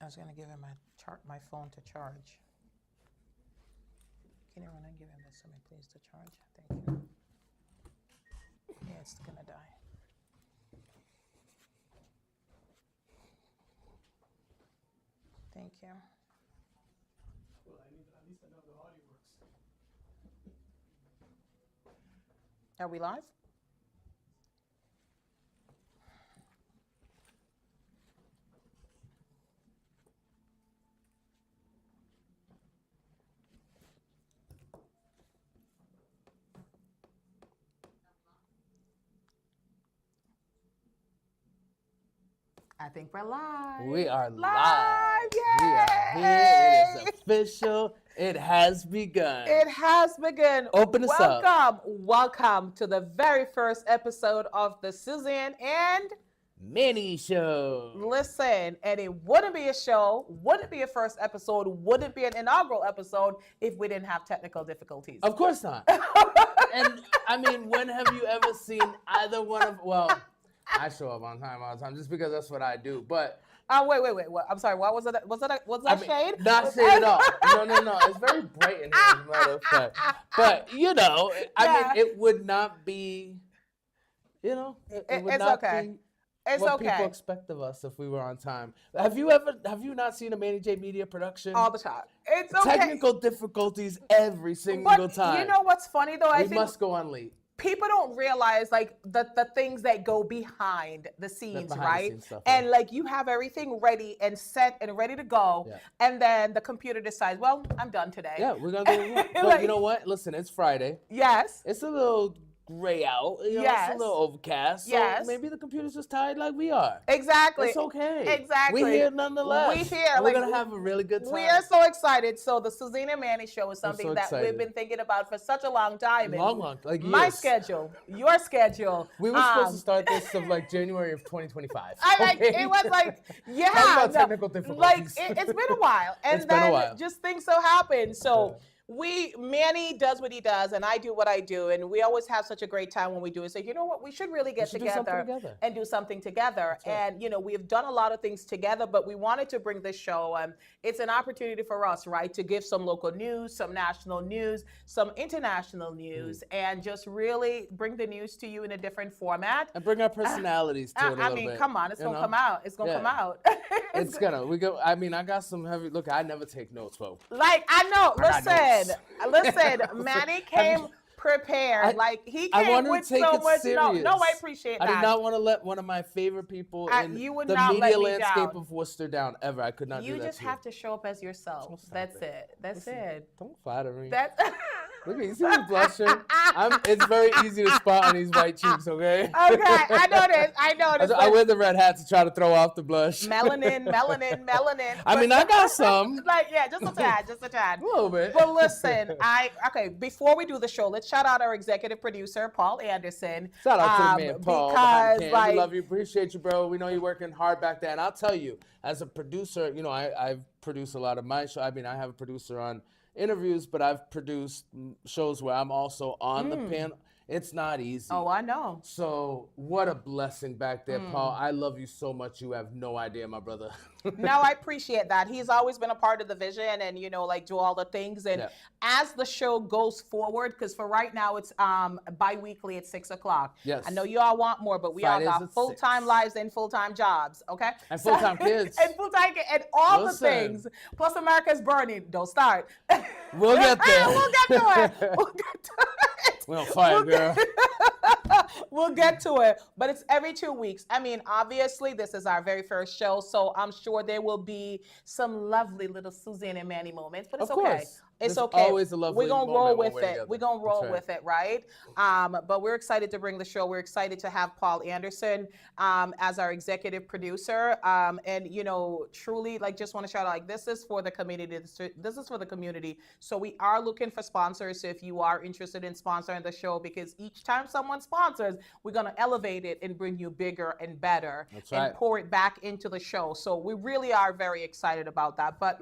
I was gonna give him my phone to charge. Can you run and give him this to me, please, to charge? Thank you. Yeah, it's gonna die. Thank you. Well, at least I know the audio works. Are we live? I think we're live. We are live. live. We are here. It is official. It has begun. It has begun. Open us up. Welcome to the very first episode of the Suzanne and Manny Show. Listen, and it wouldn't be a show, wouldn't be a first episode, wouldn't be an inaugural episode if we didn't have technical difficulties. Of course not. And I mean, when have you ever seen either one of, well, I show up on time all the time just because that's what I do. But wait. What? I'm sorry. What was that? Was that shade? Not shade at all. No. It's very bright in here, as a matter of fact. But I mean, it would not be, it would not be what people expect of us if we were on time. Have you not seen a Manny J Media production? All the time. It's okay. Technical difficulties every single time. You know what's funny though? I think must go on late. People don't realize like the things that go behind the scenes, right? Stuff, and like you have everything ready and set and ready to go, and then the computer decides, well, I'm done today. Yeah, we're gonna go. But you know what? Listen, it's Friday. Yes. It's a little gray out. Yes. It's a little overcast. So maybe the computer's just tired like we are. Exactly. It's okay. Exactly. We're here nonetheless. We're here. We're gonna have a really good time. We are so excited. So the Suzanne and Manny show is something that we've been thinking about for such a long time. Long, like years. My schedule, your schedule. We were supposed to start this of like January of 2025. It was like, Talk about technical difficulties. Like it's been a while, and it's been a while. Just things so happen. So. Manny does what he does, and I do what I do, and we always have such a great time when we do it. So, you know what? We should really get together and do something together. And, we've done a lot of things together, but we wanted to bring this show. It's an opportunity for us, right, to give some local news, some national news, some international news, and just really bring the news to you in a different format. And bring our personalities to it a little bit. Come on. It's going to come out. It's going to come out. It's going to. I got some heavy. Look, I never take notes, folks. Like, I know. Listen, Manny came prepared. He came with so much. No, I appreciate that. I did not want to let one of my favorite people in the media landscape of Worcester down ever. I could not do that. You just have to show up as yourself. That's it. Don't flatter me. Look at you, see me blushing? It's very easy to spot on these white cheeks, okay? Okay, I noticed. I wear the red hat to try to throw off the blush. Melanin. I mean, I got some. Just a tad. A little bit. But listen, before we do the show, let's shout out our executive producer, Paul Anderson. Shout out to the man, Paul. Because, we love you, appreciate you, bro. We know you're working hard back there. And I'll tell you, as a producer, I've produced a lot of my show. I mean, I have a producer on interviews, but I've produced shows where I'm also on the panel. It's not easy. Oh, I know. So what a blessing back there, Paul. I love you so much. You have no idea, my brother. No, I appreciate that. He's always been a part of the vision and, do all the things. And as the show goes forward, because for right now, it's bi-weekly at 6 o'clock. Yes. I know you all want more, but we all got full-time lives and full-time jobs, okay? And full-time kids. And full-time kids, and all the things. Plus, America's burning. Don't start. We'll get there. We'll get to it. We're on fire, girl. We'll get to it, but it's every 2 weeks. I mean, obviously, this is our very first show, so I'm sure there will be some lovely little Suzanne and Manny moments, but it's okay. It's okay. Always a lovely We're going to roll with it. Together. We're going to roll with it, right? But we're excited to bring the show. We're excited to have Paul Anderson as our executive producer. And, truly, just want to shout out, this is for the community. This is for the community. So we are looking for sponsors. So if you are interested in sponsoring the show, because each time someone sponsors, we're going to elevate it and bring you bigger and better. That's right. And pour it back into the show. So we really are very excited about that. But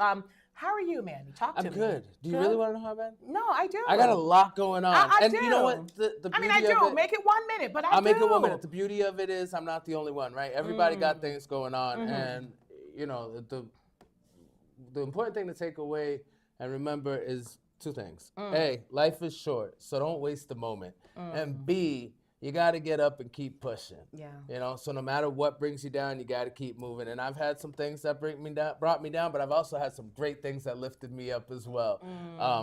how are you, Manny? Talk to me. I'm good. Do you really want to know how bad? No, I do. I got a lot going on. I and do. You know what? The beauty I do. of it, make it 1 minute, but I'll make it 1 minute. The beauty of it is I'm not the only one, right? Everybody got things going on. Mm-hmm. And, the important thing to take away and remember is two things. A, life is short, so don't waste the moment. And B, you got to get up and keep pushing. Yeah. You know, so no matter what brings you down, you got to keep moving. And I've had some things that brought me down, but I've also had some great things that lifted me up as well.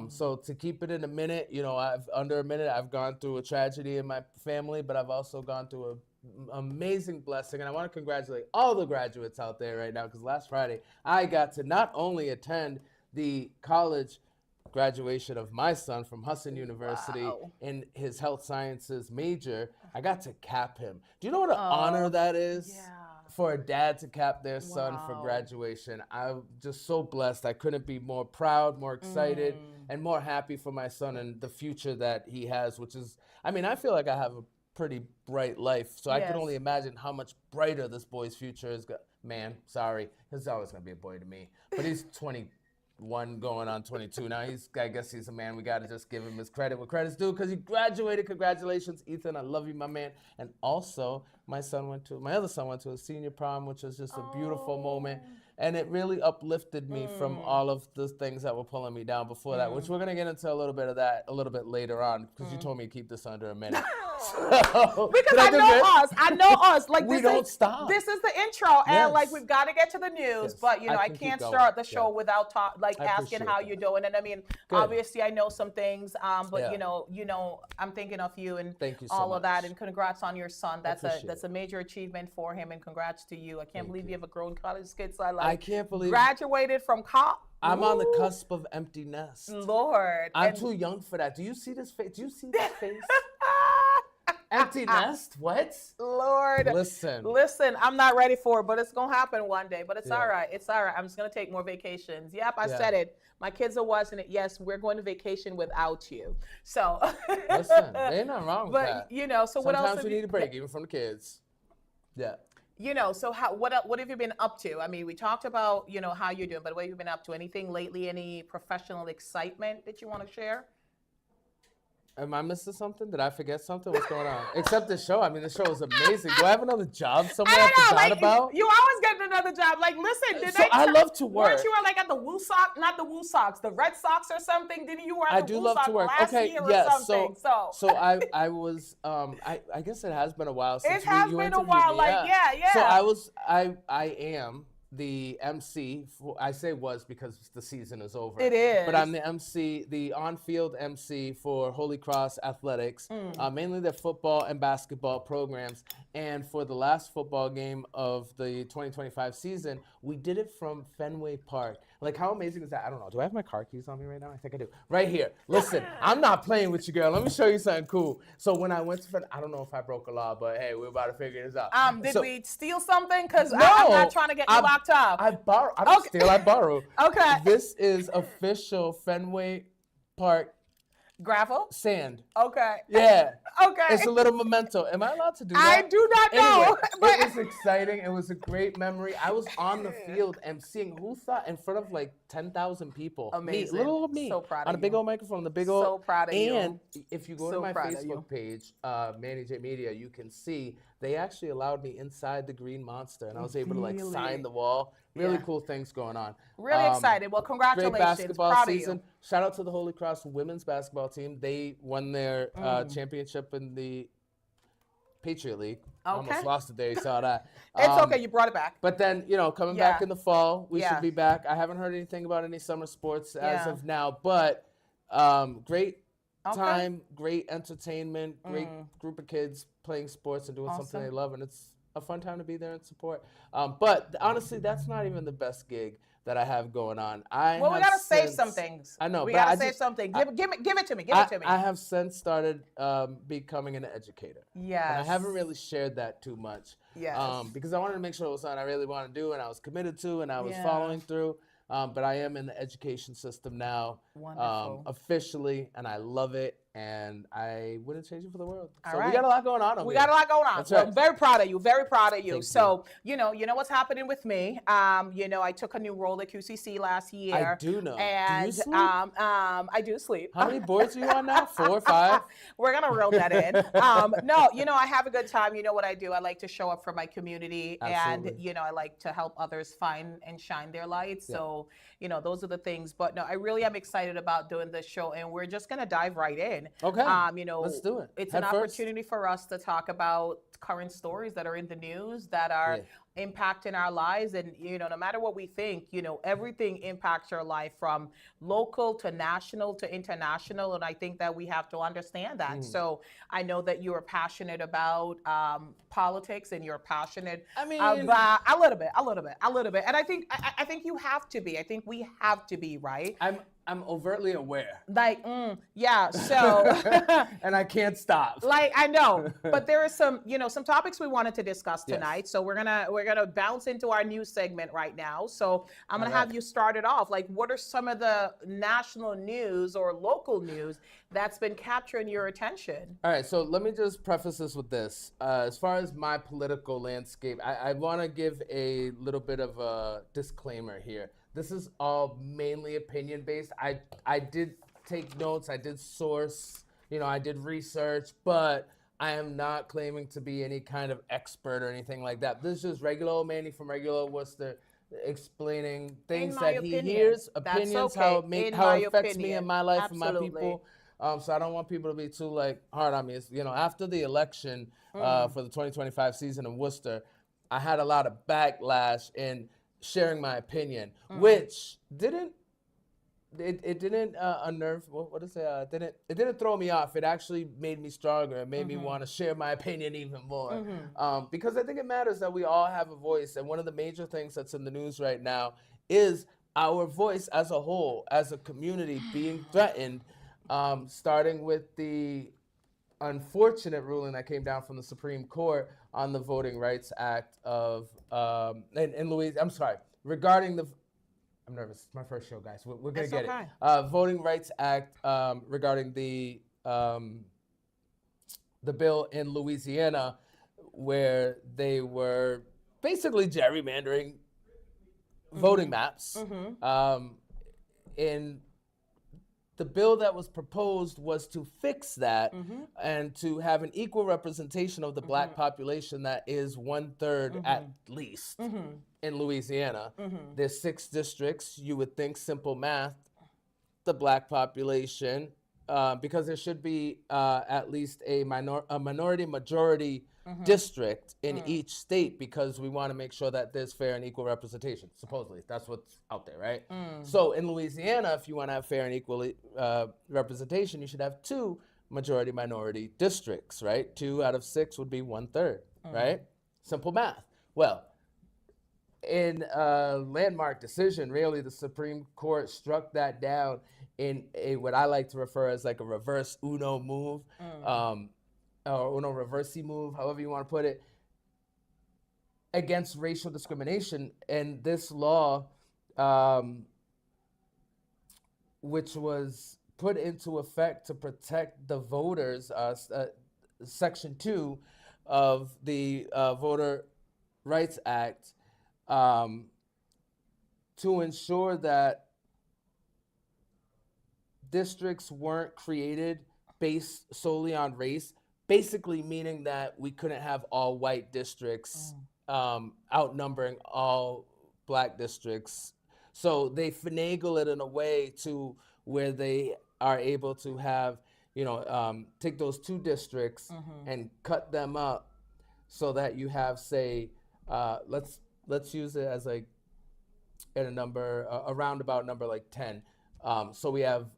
So to keep it in a minute, you know, under a minute, I've gone through a tragedy in my family, but I've also gone through an amazing blessing. And I want to congratulate all the graduates out there right now, because last Friday, I got to not only attend the college graduation of my son from Husson University in his health sciences major, I got to cap him. Do you know what an honor that is for a dad to cap their son for graduation? I'm just so blessed. I couldn't be more proud, more excited, and more happy for my son and the future that he has, which is, I mean, I feel like I have a pretty bright life, so I can only imagine how much brighter this boy's future is. Man, sorry, he's always going to be a boy to me, but he's 21 going on 22 now. I guess he's a man. We got to just give him his credit where credit's due, because he graduated. Congratulations, Ethan. I love you, my man. And also, my other son went to a senior prom, which was just a beautiful moment. And it really uplifted me from all of the things that were pulling me down before that, which we're going to get into a little bit of that a little bit later on, because you told me to keep this under a minute. So, because I know us. Like, we don't stop. This is the intro, and like, we've got to get to the news. But you know, I can't start the show without asking how you're doing. And I mean, obviously, I know some things, but you know, I'm thinking of you and all of that. And congrats on your son. That's a major achievement for him, and congrats to you. I can't believe you have a grown college kid. So I can't believe graduated from college. I'm on the cusp of empty nest. Lord, I'm too young for that. Do you see this face? Empty nest? What? Lord. Listen, I'm not ready for it, but it's going to happen one day. But it's all right. It's all right. I'm just going to take more vacations. Yep, I said it. My kids are watching it. Yes, we're going to vacation without you. So. Listen, ain't nothing wrong with that. But, you know, so what else? Sometimes we need a break, even from the kids. Yeah. You know, so what have you been up to? I mean, we talked about, you know, how you're doing, but what have you been up to? Anything lately? Any professional excitement that you want to share? Am I missing something? Did I forget something? What's going on? Except the show. I mean, the show is amazing. Do I have another job somewhere I forgot about? You always get another job. Like, listen, I love to work. Weren't you at at the Woo Sox? Not the Woo Sox, the Red Sox or something? Didn't you work at the Woo Sox last year or something? So I was I guess it has been a while since you interviewed me. So I am the MC. I say was because the season is over. It is. But I'm the MC, the on-field MC for Holy Cross Athletics, mainly their football and basketball programs. And for the last football game of the 2025 season, we did it from Fenway Park. Like, how amazing is that? I don't know. Do I have my car keys on me right now? I think I do. Right here. Listen, I'm not playing with you, girl. Let me show you something cool. So when I went to I don't know if I broke a law, but hey, we're about to figure this out. Did we steal something? Because I'm not trying to get you locked up. I borrow. I don't steal. I borrow. Okay. This is official Fenway Park. Gravel? Sand. Okay. Yeah. Okay. It's a little memento. Am I allowed to do that? I do not know. Anyway, it was exciting. It was a great memory. I was on the field and seeing who thought in front of like 10,000 people. Amazing. Little old me. So proud of on a big old microphone, the big old. So proud of you. And if you go to my Facebook page, Manny J Media, you can see they actually allowed me inside the Green Monster, and I was able to like sign the wall. Really cool things going on. Really excited. Well, congratulations. Great basketball proud season. Of you. Shout out to the Holy Cross women's basketball team. They won their championship in the Patriot League. Okay. Almost lost it there. You saw that. It's okay. You brought it back. But then, you know, coming back in the fall, we should be back. I haven't heard anything about any summer sports as of now, but great time, great entertainment, great group of kids playing sports and doing something they love, and it's a fun time to be there and support. But honestly, that's not even the best gig that I have going on. We gotta save some things. I know, we gotta save something. Give it to me. Give it to me. I have since started becoming an educator. Yes. And I haven't really shared that too much. Yes. Because I wanted to make sure it was something I really want to do, and I was committed to, and I was following through. But I am in the education system now, Wonderful. Officially, and I love it. and I wouldn't change it for the world. All So right. we got a lot going on. We got a lot going on. That's Well, right. I'm very proud of you. Very proud of you. Thank So, you know what's happening with me. I took a new role at QCC last year. I do know. And do you sleep? I do sleep. How many boards are you on now? 4 or 5? We're gonna reel that in. No, I have a good time. You know what I do? I like to show up for my community, Absolutely. and I like to help others find and shine their light. So, those are the things. But no, I really am excited about doing this show, and we're just gonna dive right in. Okay. Let's do it. It's an opportunity for us to talk about current stories that are in the news that are impacting our lives. And, no matter what we think, everything impacts your life from local to national to international. And I think that we have to understand that. So I know that you are passionate about politics, and you're passionate about a little bit. And I think you have to be. I think we have to be, right? I'm overtly aware. Like, yeah. So, and I can't stop. Like, I know, but there are some topics we wanted to discuss tonight. Yes. So we're gonna bounce into our news segment right now. So I'm gonna have you start it off. Like, what are some of the national news or local news that's been capturing your attention? All right. So let me just preface this with this. As far as my political landscape, I want to give a little bit of a disclaimer here. This is all mainly opinion based. I did take notes. I did source. I did research, but I am not claiming to be any kind of expert or anything like that. This is just regular old Manny from regular Worcester explaining things that he hears, opinions, how it affects me in my life and my people. So I don't want people to be too hard on me. It's, after the election for the 2025 season in Worcester, I had a lot of backlash in sharing my opinion, which didn't unnerve. What is it? It didn't throw me off. It actually made me stronger. It made me want to share my opinion even more, because I think it matters that we all have a voice. And one of the major things that's in the news right now is our voice as a whole, as a community, being threatened. Starting with the unfortunate ruling that came down from the Supreme Court on the Voting Rights Act of in Louisiana. I'm sorry, regarding the. I'm nervous. It's my first show, guys. We're gonna get it. Voting Rights Act regarding the bill in Louisiana, where they were basically gerrymandering voting maps. In the bill that was proposed was to fix that and to have an equal representation of the black population that is 1/3 at least in Louisiana. There's 6 districts. You would think simple math, the black population, because there should be at least a minority majority district in each state, because we want to make sure that there's fair and equal representation. Supposedly, that's what's out there, right? So in Louisiana, if you want to have fair and equal representation, you should have 2 majority minority districts, right? 2 out of 6 would be 1/3, right? Simple math. Well, in a landmark decision, really, the Supreme Court struck that down in what I like to refer as like a reverse Uno move. Or Uno reversi move, however you want to put it, against racial discrimination. And this law, which was put into effect to protect the voters, Section 2 of the Voter Rights Act, to ensure that districts weren't created based solely on race, basically meaning that we couldn't have all white districts outnumbering all black districts. So they finagle it in a way to where they are able to have, take those 2 districts and cut them up so that you have, say, let's use it as like in a number, a roundabout number like 10. So we have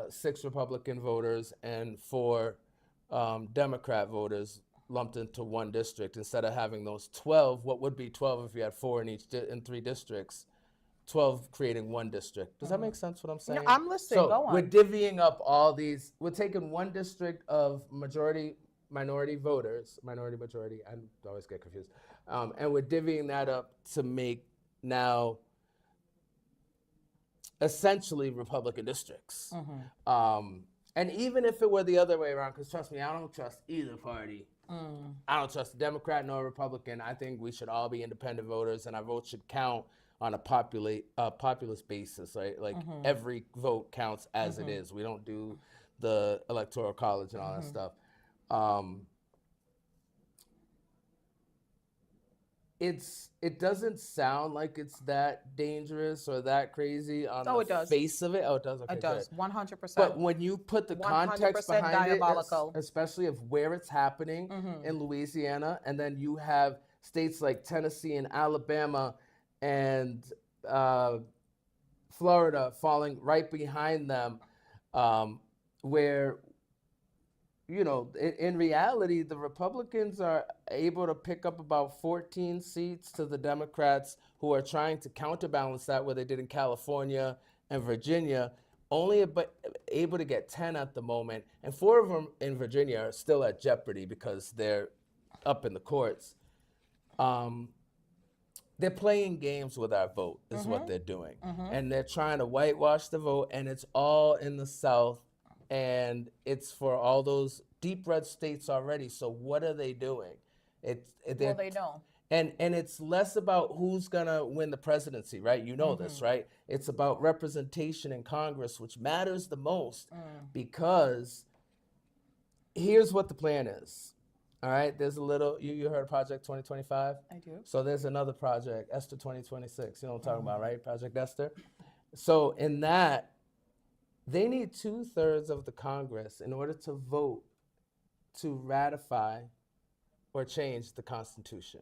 6 Republican voters and 4 Democrat voters lumped into 1 district, instead of having those 12. What would be 12 if you had 4 in 3 districts? 12 creating 1 district. Does that make sense what I'm saying? No, I'm listening. So go on. We're divvying up all these. We're taking 1 district of minority voters, majority. I always get confused. And we're divvying that up to make now essentially Republican districts. And even if it were the other way around, because trust me, I don't trust either party. I don't trust the Democrat nor Republican. I think we should all be independent voters, and our vote should count on a populist basis, right? Like every vote counts as it is. We don't do the electoral college and all that stuff. It doesn't sound like it's that dangerous or that crazy on the face of it. Oh, it does. Okay, it does. good. 100%. But when you put the context behind diabolical. it, especially of where it's happening in Louisiana, and then you have states like Tennessee and Alabama and Florida falling right behind them, where, you know, in reality, the Republicans are able to pick up about 14 seats to the Democrats, who are trying to counterbalance that, where they did in California and Virginia, only able to get 10 at the moment. And 4 of them in Virginia are still at jeopardy because they're up in the courts. They're playing games with our vote is what they're doing. And they're trying to whitewash the vote, and it's all in the South. And it's for all those deep red states already. So what are they doing? Well, they know. And it's less about who's gonna win the presidency, right? You know this, right? It's about representation in Congress, which matters the most, because here's what the plan is. All right, there's a little, you heard of Project 2025? I do. So there's another project, Esther 2026. You know what I'm talking about, right? Project Esther. So in that, they need 2/3 of the Congress in order to vote to ratify or change the Constitution.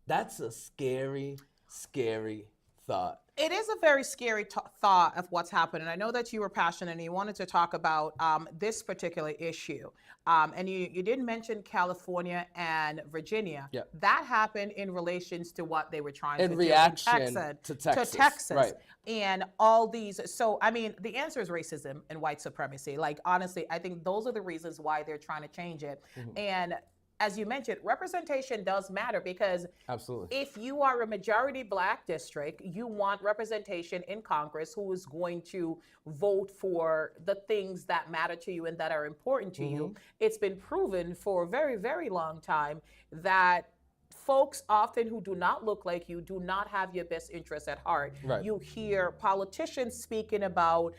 That's a scary, scary thought. It is a very scary thought of what's happening. I know that you were passionate and you wanted to talk about this particular issue. And you did mention California and Virginia. Yep. That happened in relations to what they were trying to do in reaction to Texas. Right. And all these. So, I mean, the answer is racism and white supremacy. Like, honestly, I think those are the reasons why they're trying to change it. And as you mentioned, representation does matter, because absolutely, if you are a majority black district, you want representation in Congress who is going to vote for the things that matter to you and that are important to you. It's been proven for a very, very long time that folks often who do not look like you do not have your best interests at heart. Right. You hear politicians speaking about,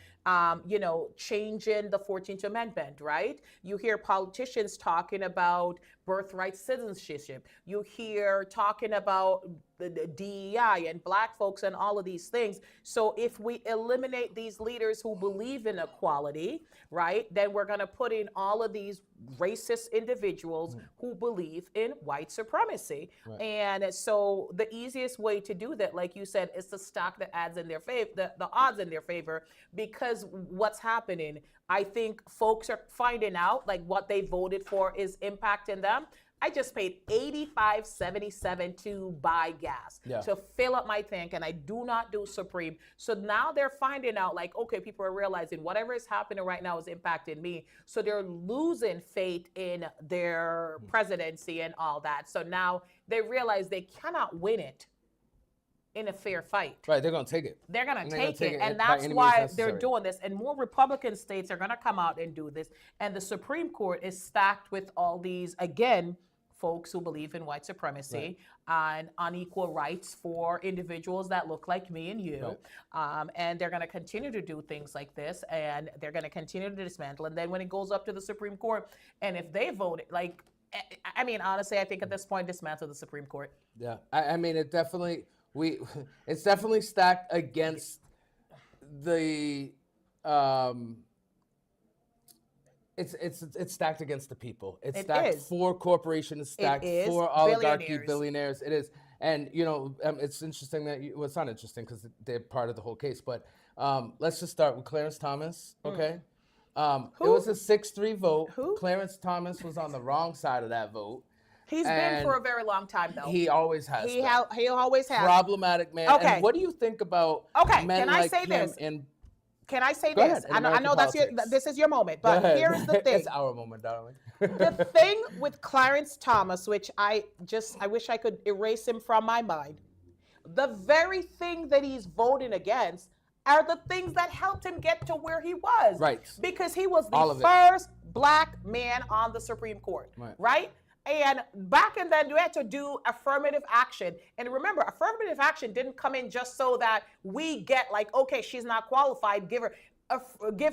changing the 14th Amendment, right? You hear politicians talking about birthright citizenship. You hear talking about the DEI and black folks and all of these things. So if we eliminate these leaders who believe in equality, right, then we're going to put in all of these racist individuals who believe in white supremacy. Right. And so the easiest way to do that, like you said, is to stack the odds in their favor, the odds in their favor, because what's happening, I think folks are finding out like what they voted for is impacting them. I just paid $85.77 to buy gas, to fill up my tank, and I do not do Supreme. So now they're finding out, like, okay, people are realizing whatever is happening right now is impacting me. So they're losing faith in their presidency and all that. So now they realize they cannot win it in a fair fight. Right, they're going to take it. They're going to take it, and that's why they're doing this. And more Republican states are going to come out and do this. And the Supreme Court is stacked with all these, again, folks who believe in white supremacy and unequal rights for individuals that look like me and you. And they're going to continue to do things like this, and they're going to continue to dismantle. And then when it goes up to the Supreme Court, and if they vote, like, I mean, honestly, I think at this point, dismantle the Supreme Court. Yeah, I mean, it's definitely stacked against the, it's stacked against the people. It's stacked for corporations, stacked for oligarchy, billionaires. It is. And, it's interesting that well, it's not interesting because they're part of the whole case, but let's just start with Clarence Thomas, okay? It was a 6-3 vote. Who? Clarence Thomas was on the wrong side of that vote. He's been for a very long time, though. He always has. He always has. Problematic man. Okay. And what do you think about men like him? Can I say Go this? ahead, I know this is your moment, but here's the thing. It's our moment, darling. The thing with Clarence Thomas, which I wish I could erase him from my mind, the very thing that he's voting against, are the things that helped him get to where he was. Right. Because he was All the of it. first black man on the Supreme Court. Right. Right? And back in then, you had to do affirmative action. And remember, affirmative action didn't come in just so that we get like, okay, she's not qualified, give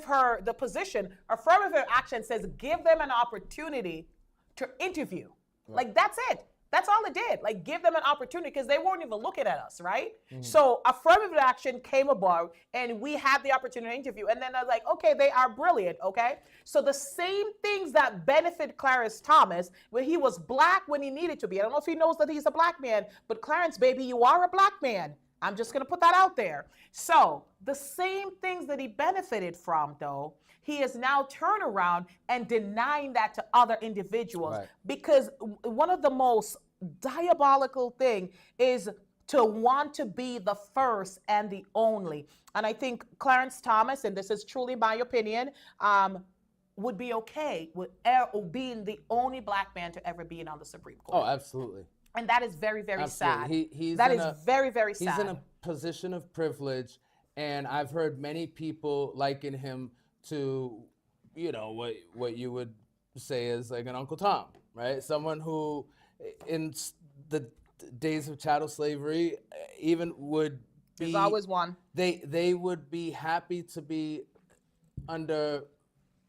her the position. Affirmative action says give them an opportunity to interview. Right. Like, that's it. That's all it did. Like, give them an opportunity, because they weren't even looking at us, right? Mm-hmm. So affirmative action came about, and we had the opportunity to interview. And then I was like, okay, they are brilliant, okay? So the same things that benefit Clarence Thomas, when he was black when he needed to be. I don't know if he knows that he's a black man, but Clarence, baby, you are a black man. I'm just going to put that out there. So the same things that he benefited from, though, he is now turned around and denying that to other individuals. Right. Because one of the most diabolical thing is to want to be the first and the only. And I think Clarence Thomas, and this is truly my opinion, would be okay with being the only black man to ever be on the Supreme Court. Oh, absolutely. And that is very, very absolutely. sad. That is very, very sad. He's in a position of privilege, and I've heard many people liken him to, you know, what you would say is like an Uncle Tom, right? Someone who, in the days of chattel slavery, even would be... There's always one. They would be happy to be under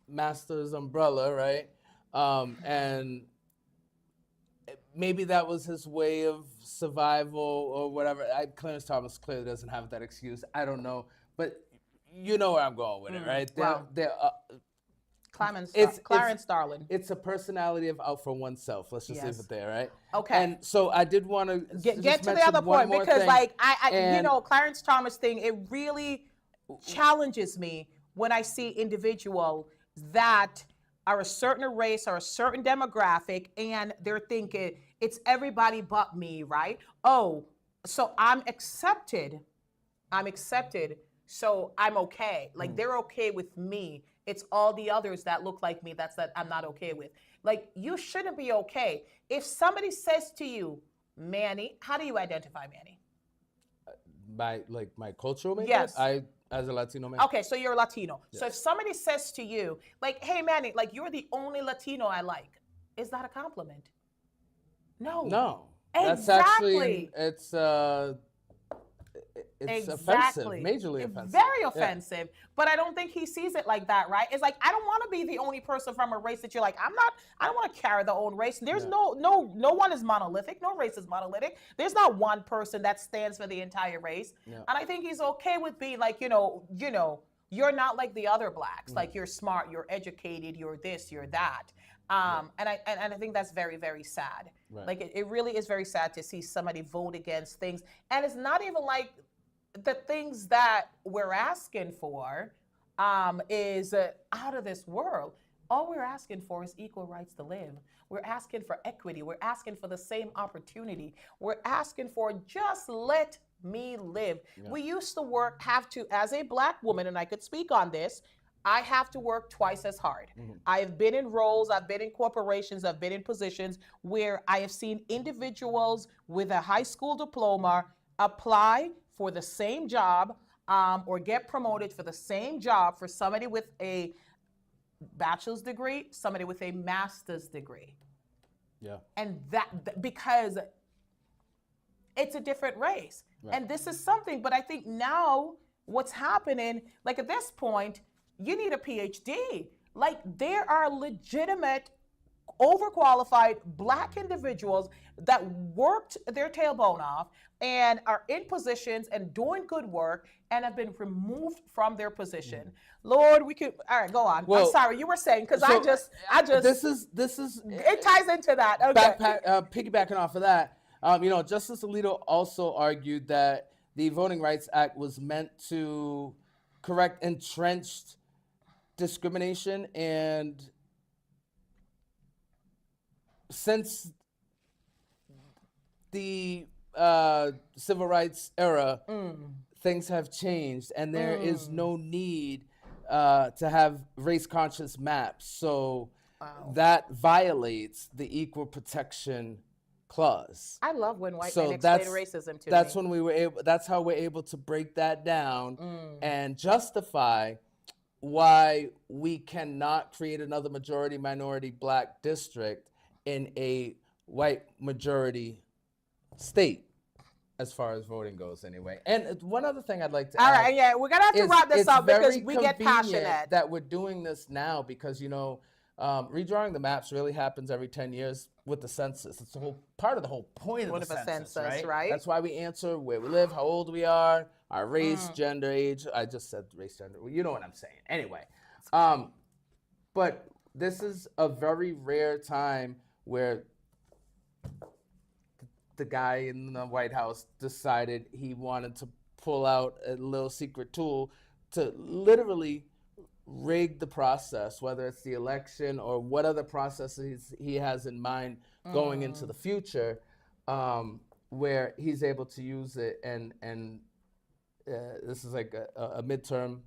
master's umbrella, right? And maybe that was his way of survival or whatever. Clarence Thomas clearly doesn't have that excuse. I don't know. But you know where I'm going with it, right? Clarence Darling. It's a personality of out for oneself. Let's just leave it there, right? Okay. And so I did want to get to the other point, because like I you know, Clarence Thomas thing, it really challenges me when I see individuals that are a certain race or a certain demographic, and they're thinking it's everybody but me, right? Oh, so I'm accepted, so I'm okay. Like, they're okay with me. It's all the others that look like me that I'm not okay with. Like, you shouldn't be okay. If somebody says to you, Manny, how do you identify Manny? By like my cultural makeup? Yes. As a Latino man. Okay, so you're Latino. Yes. So if somebody says to you, like, hey, Manny, like, you're the only Latino I like, is that a compliment? No. No. Exactly. That's actually, it's offensive, majorly offensive. Very offensive, but I don't think he sees it like that, right? It's like, I don't want to be the only person from a race that you're like, I don't want to carry the own race. There's no one is monolithic. No race is monolithic. There's not one person that stands for the entire race. Yeah. And I think he's okay with being like, you know, you're not like the other blacks. Like, you're smart, you're educated, you're this, you're that. And I think that's very, very sad. Right. Like, it really is very sad to see somebody vote against things. And it's not even like the things that we're asking for is out of this world. All we're asking for is equal rights to live. We're asking for equity. We're asking for the same opportunity. We're asking for just let me live. Yeah. We used to have to, as a black woman, and I could speak on this, I have to work twice as hard. Mm-hmm. I've been in roles, I've been in corporations, I've been in positions where I have seen individuals with a high school diploma apply for the same job or get promoted for the same job for somebody with a bachelor's degree, somebody with a master's degree. Yeah. And that because it's a different race. Right. And this is something, but I think now what's happening, like at this point, you need a PhD. Like, there are legitimate, overqualified black individuals that worked their tailbone off and are in positions and doing good work and have been removed from their position. Lord, we could, all right, go on. Well, I'm sorry, you were saying, because so I just, this is, it ties into that. Okay. Piggybacking off of that, Justice Alito also argued that the Voting Rights Act was meant to correct entrenched discrimination, and since the civil rights era, things have changed, and there is no need to have race-conscious maps. So that violates the equal protection clause. I love when white men explain racism to that's me. when we were able. That's how we're able to break that down and justify why we cannot create another majority minority black district in a white majority state, as far as voting goes, anyway. And one other thing I'd like to add. All right, yeah, we're gonna have to wrap this up because we get passionate. That we're doing this now because redrawing the maps really happens every 10 years with the census. It's the whole part of the whole point of the census, right? That's why we answer where we live, how old we are, our race, gender, age. I just said race, gender. You know what I'm saying. Anyway, but this is a very rare time where the guy in the White House decided he wanted to pull out a little secret tool to literally rig the process, whether it's the election or what other processes he has in mind going into the future, where he's able to use it. And this is like a midterm,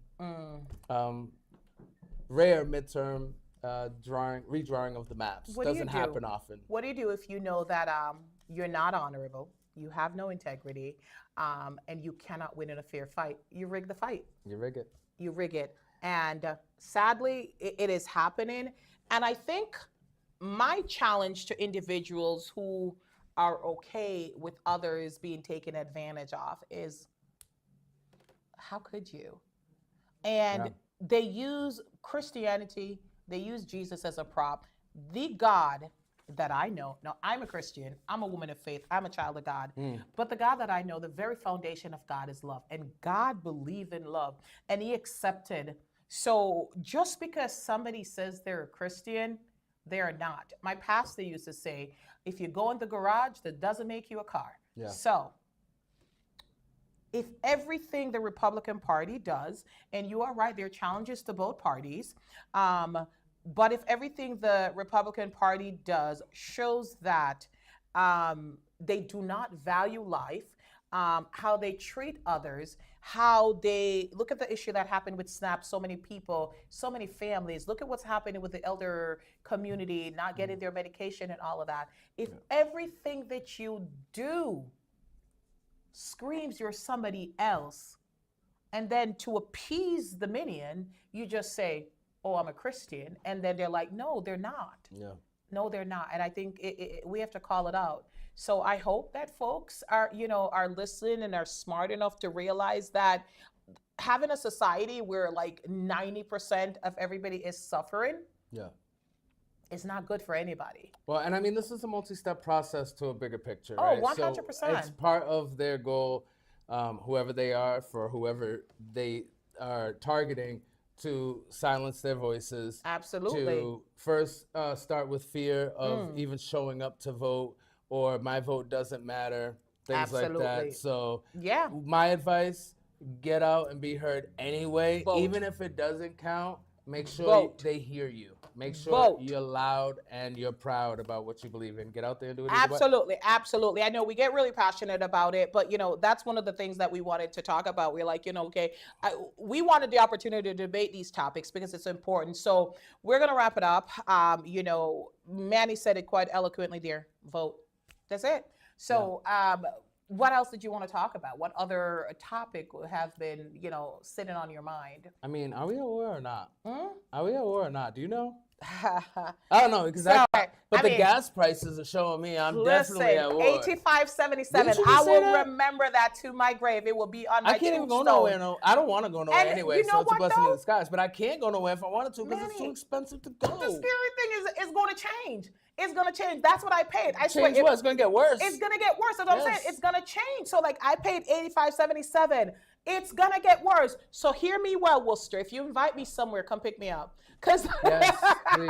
rare midterm redrawing of the maps. Doesn't happen often. What do you do if you know that you're not honorable, you have no integrity, and you cannot win in a fair fight? You rig the fight. You rig it. You rig it. And sadly, it is happening. And I think my challenge to individuals who are okay with others being taken advantage of is, how could you? And they use Christianity, they use Jesus as a prop. The God that I know, now I'm a Christian, I'm a woman of faith, I'm a child of God, but the God that I know, the very foundation of God is love. And God believed in love and he accepted. So just because somebody says they're a Christian, they're not. My pastor used to say, if you go in the garage, that doesn't make you a car. Yeah. So if everything the Republican Party does, and you are right, there are challenges to both parties, but if everything the Republican Party does shows that they do not value life, how they treat others, how they look at the issue that happened with SNAP, so many people, so many families, look at what's happening with the elder community, not getting their medication and all of that. If everything that you do screams you're somebody else, and then to appease the minion, you just say, oh, I'm a Christian. And then they're like, no, they're not. Yeah. No, they're not. And I think we have to call it out. So I hope that folks are listening and are smart enough to realize that having a society where like 90% of everybody is suffering, it's not good for anybody. Well, and I mean, this is a multi-step process to a bigger picture, oh, right? 100%. So it's part of their goal, whoever they are, for whoever they are targeting, to silence their voices. Absolutely. To first start with fear of even showing up to vote, or my vote doesn't matter, things like that. So my advice, get out and be heard anyway. Vote. Even if it doesn't count, make sure they hear you. Make sure you're loud and you're proud about what you believe in. Get out there and do it. Absolutely, absolutely. I know we get really passionate about it, but that's one of the things that we wanted to talk about. We're like, we wanted the opportunity to debate these topics because it's important. So we're gonna wrap it up. Manny said it quite eloquently there. Vote. That's it. So what else did you want to talk about? What other topic have been, sitting on your mind? I mean, are we at war or not? Are we at war or not? Do you know? I don't know exactly. But the gas prices are showing me I'm definitely at war. 85.77. I will remember that to my grave. It will be on my tombstone. I can't even go nowhere. No, I don't want to go nowhere anyway. So it's a blessing in disguise. But I can't go nowhere if I wanted to because it's too expensive to go. The scary thing is going to change. It's going to change. That's what I paid. I swear. Change what? It's going to get worse. It's going to get worse. That's what I'm saying. It's going to change. So like I paid $85.77. It's going to get worse. So hear me well, Worcester. If you invite me somewhere, come pick me up. Yes, please.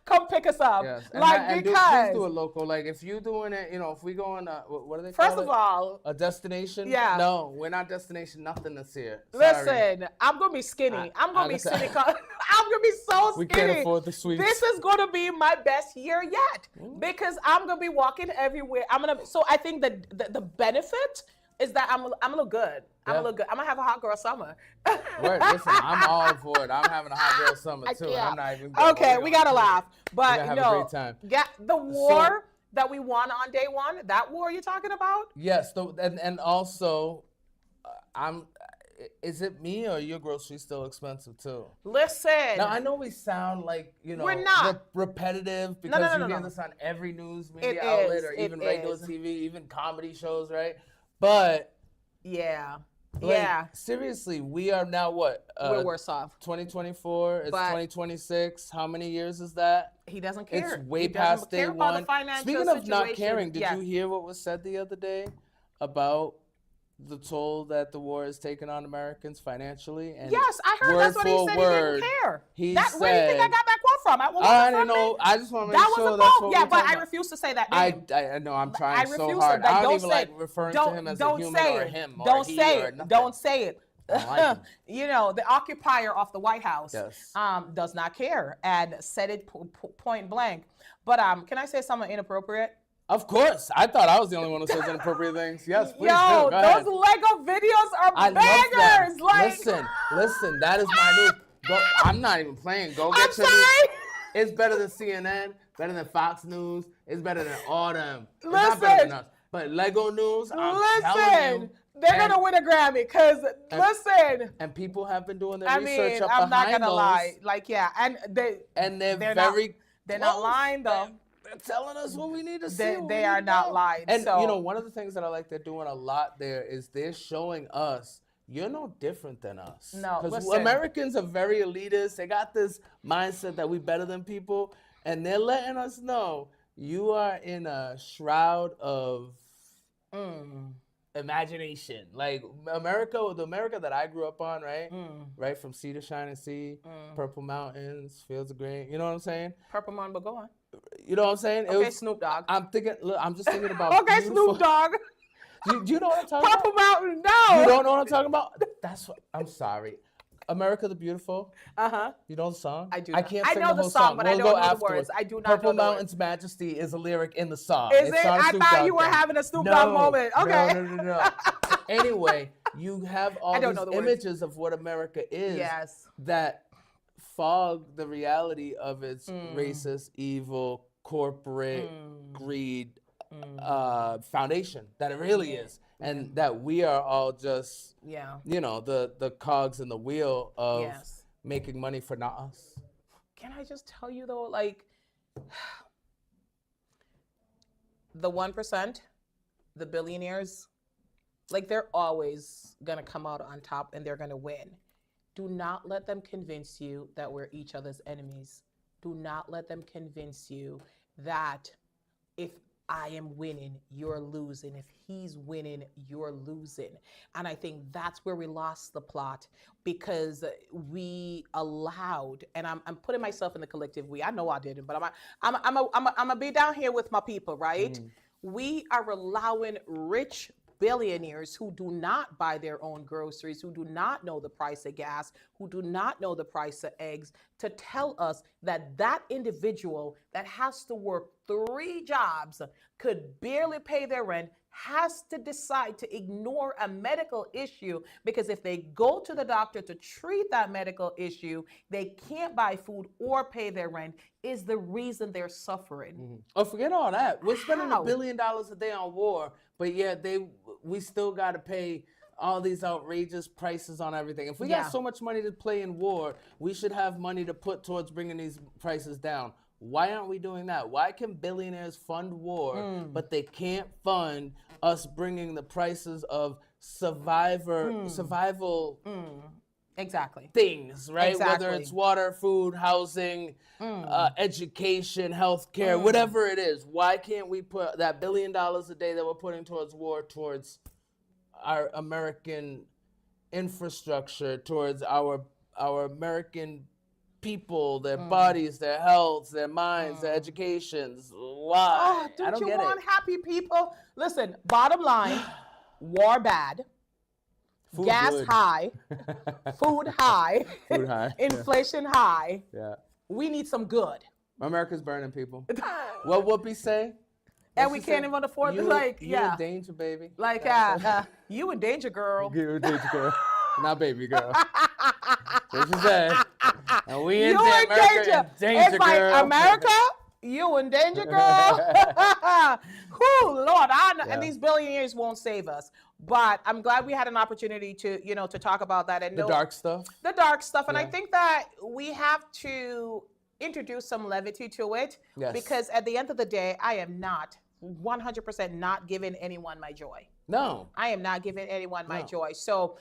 Come pick us up. Yes. Because please do it local. Like if you're doing it, if we go on what do they call it? First of all, a destination? Yeah. No, we're not destination nothing this year. Listen, I'm gonna be skinny. I'm gonna be skinny. I'm gonna be so skinny. We can't afford the sweets. This is gonna be my best year yet because I'm gonna be walking everywhere. So I think the benefit is that I'm gonna look good. I'm gonna look good. I'm gonna have a hot girl summer. Right, listen, I'm all for it. I'm having a hot girl summer too. I'm not even we gotta laugh. But have a great time. The war that we won on day one? That war you're talking about? Yes. And also, is it me or your groceries still expensive too? Listen. Now I know we sound like we're not repetitive because you hear this on every news media outlet or even regular TV, even comedy shows, right? But seriously, we are now what? We're worse off. 2024. It's 2026. How many years is that? He doesn't care. It's way past day one. Speaking of not caring, did you hear what was said the other day about the toll that the war has taken on Americans financially? And yes, I heard that's what he said. He didn't care. Where do you think I got that quote from? I don't know. I just want to make sure that's what yeah, but I refuse to say that name. I know. I'm trying so hard. I don't even like referring to him as a human or him or don't he say or it. nothing. Don't say it. Like you know, the occupier of the White House yes. Does not care and said it point blank. But can I say something inappropriate? Of course. I thought I was the only one who says inappropriate things. Yes, please Yo, do. Go ahead. Those Lego videos are bangers. Like, listen, that is my news. I'm not even playing. Go get your news. It's better than CNN, better than Fox News. It's better than all them. It's not better than us. But Lego News, I'm telling you. They're going to win a Grammy because, listen. And people have been doing their research up I'm not behind gonna those. lie. Like, yeah. And they're not lying, though. They're telling us what we need to see. They are not lying. And, you know, one of the things that I like they're doing a lot there is they're showing us you're no different than us. No, because Americans are very elitist. They got this mindset that we're better than people. And they're letting us know you are in a shroud of imagination. Like the America that I grew up on, right? Right from sea to shining sea, purple mountains, fields of green. You know what I'm saying? Purple mountain, but go on. You know what I'm saying? Okay, Snoop Dogg. I'm just thinking about okay, beautiful. Snoop Dogg. Do you know what I'm talking about? Purple Mountain, no. You don't know what I'm talking about? I'm sorry. America the Beautiful. You know the song? I do. I can't sing the whole song, but we'll I don't know afterwards. the words. I do not Purple know the Mountain's words. Majesty is a lyric in the song. Is it? I thought you were having a Snoop Dogg moment. Okay. No. Anyway, you have all these images of what America is that fog the reality of its racist, evil, corporate, greed foundation that it really is. And that we are all just, you know, the cogs in the wheel of making money for not us. Can I just tell you, though, like, the 1%, the billionaires, like, they're always going to come out on top and they're going to win. Do not let them convince you that we're each other's enemies. Do not let them convince you that if I am winning, you're losing. If he's winning, you're losing. And I think that's where we lost the plot because we allowed, and I'm putting myself in the collective we. I know I didn't, but I'm gonna be down here with my people, right? We are allowing rich billionaires who do not buy their own groceries, who do not know the price of gas, who do not know the price of eggs, to tell us that that individual that has to work 3 jobs, could barely pay their rent, has to decide to ignore a medical issue because if they go to the doctor to treat that medical issue, they can't buy food or pay their rent, is the reason they're suffering. Oh, forget all that. We're spending $1 billion a day on war, but yet we still got to pay all these outrageous prices on everything. If we got so much money to play in war, we should have money to put towards bringing these prices down. Why aren't we doing that? Why can billionaires fund war, but they can't fund us bringing the prices of survival things, right? Exactly. Whether it's water, food, housing, education, healthcare, whatever it is. Why can't we put that $1 billion a day that we're putting towards war towards our American infrastructure, towards our American people, their bodies, their health, their minds, their educations? Why? Don't you want happy people? Listen, bottom line, war bad. Food gas good. High, food high, inflation high. Yeah. We need some good. America's burning, people. What Whoopi say? And we can't even afford you in danger, baby. Like, you in danger, girl. You in danger, girl. Not baby girl. What she said. And we in danger. Danger, it's like, girl. America, You in danger, girl. Whew, Lord, I know, and these billionaires won't save us. But I'm glad we had an opportunity to, to talk about that and the dark stuff. The dark stuff, and I think that we have to introduce some levity to it because at the end of the day, I am not 100% not giving anyone my joy. No, I am not giving anyone my joy. So,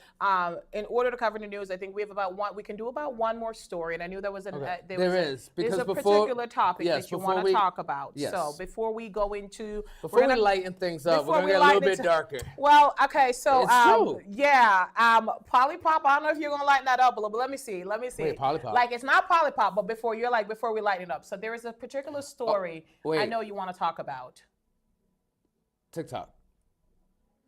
in order to cover the news, I think we have we can do about one more story. And I knew there was there's a particular topic that you want to talk about. Yes. So before we go into, we lighten things up, we're gonna get a little bit darker. Well, okay, so it's true. Polly Pop. I don't know if you're gonna lighten that up a little, but let me see. Wait, Polly Pop. Like it's not Polly Pop, but before we lighten it up. So there is a particular story I know you want to talk about. TikTok.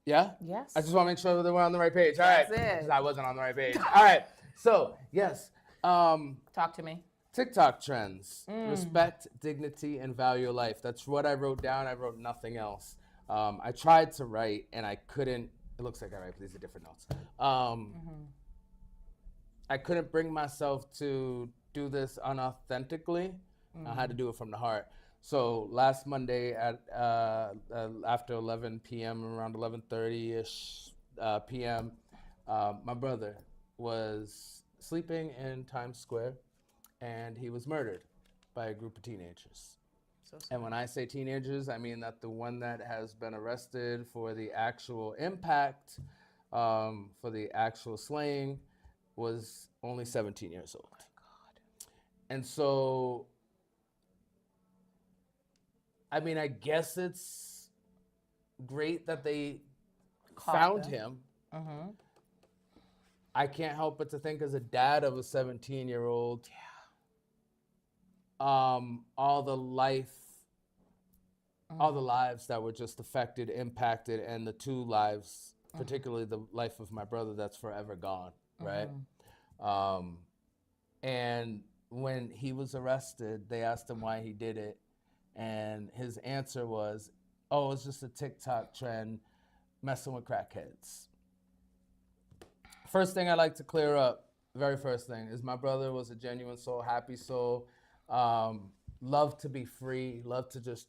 Yeah? Yes. I just want to make sure that we're on the right page. All right. That's it. I wasn't on the right page. All right. So, yes. Talk to me. TikTok trends. Respect, dignity, and value of life. That's what I wrote down. I wrote nothing else. I tried to write, and I couldn't. It looks like I write, but these are different notes. I couldn't bring myself to do this unauthentically. I had to do it from the heart. So last Monday at after 11 p.m., around 11:30ish p.m., my brother was sleeping in Times Square, and he was murdered by a group of teenagers. And when I say teenagers, I mean that the one that has been arrested for the actual impact, for the actual slaying, was only 17 years old. Oh my God. And so, I mean, I guess it's great that they found him. I can't help but to think, as a dad of a 17-year-old, all the lives that were just affected, impacted, and the two lives, particularly the life of my brother, that's forever gone, right? And when he was arrested, they asked him why he did it. And his answer was, oh, it's just a TikTok trend, messing with crackheads. First thing I like to clear up, very first thing, is my brother was a genuine soul, happy soul, loved to be free, loved to just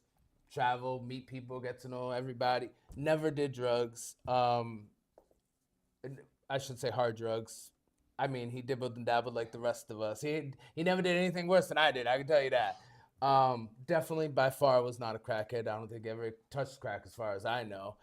travel, meet people, get to know everybody, never did drugs. I should say hard drugs. I mean, he dibbled and dabbled like the rest of us. He never did anything worse than I did, I can tell you that. Definitely by far was not a crackhead. I don't think he ever touched crack as far as I know.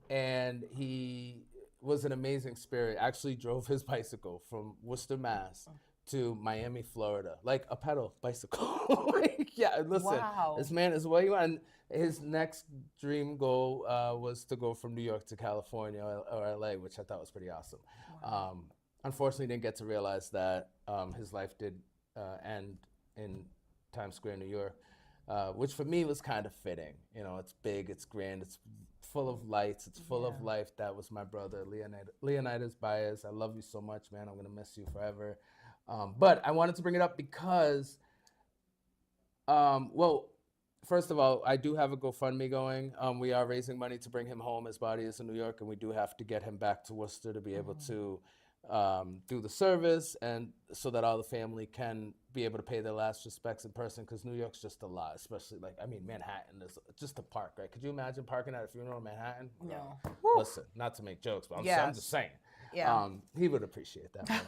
And he was an amazing spirit. Actually drove his bicycle from Worcester, Mass to Miami, Florida, like a pedal bicycle. Yeah, listen, this man is what he wanted. His next dream goal was to go from New York to California or LA, which I thought was pretty awesome. Unfortunately, didn't get to realize that his life did end in Times Square, New York, which for me was kind of fitting. You know, it's big, it's grand, it's full of lights, it's full of life. That was my brother, Leonidas Baez. I love you so much, man. I'm gonna miss you forever. But I wanted to bring it up because, well, first of all, I do have a GoFundMe going. We are raising money to bring him home. His body is in New York, and we do have to get him back to Worcester to be able to do the service, and so that all the family can be able to pay their last respects in person, because New York's just a lot, especially, like, I mean, Manhattan is just a park, right? Could you imagine parking at a funeral in Manhattan? No. Listen, not to make jokes, but I'm just saying. Yeah. He would appreciate that.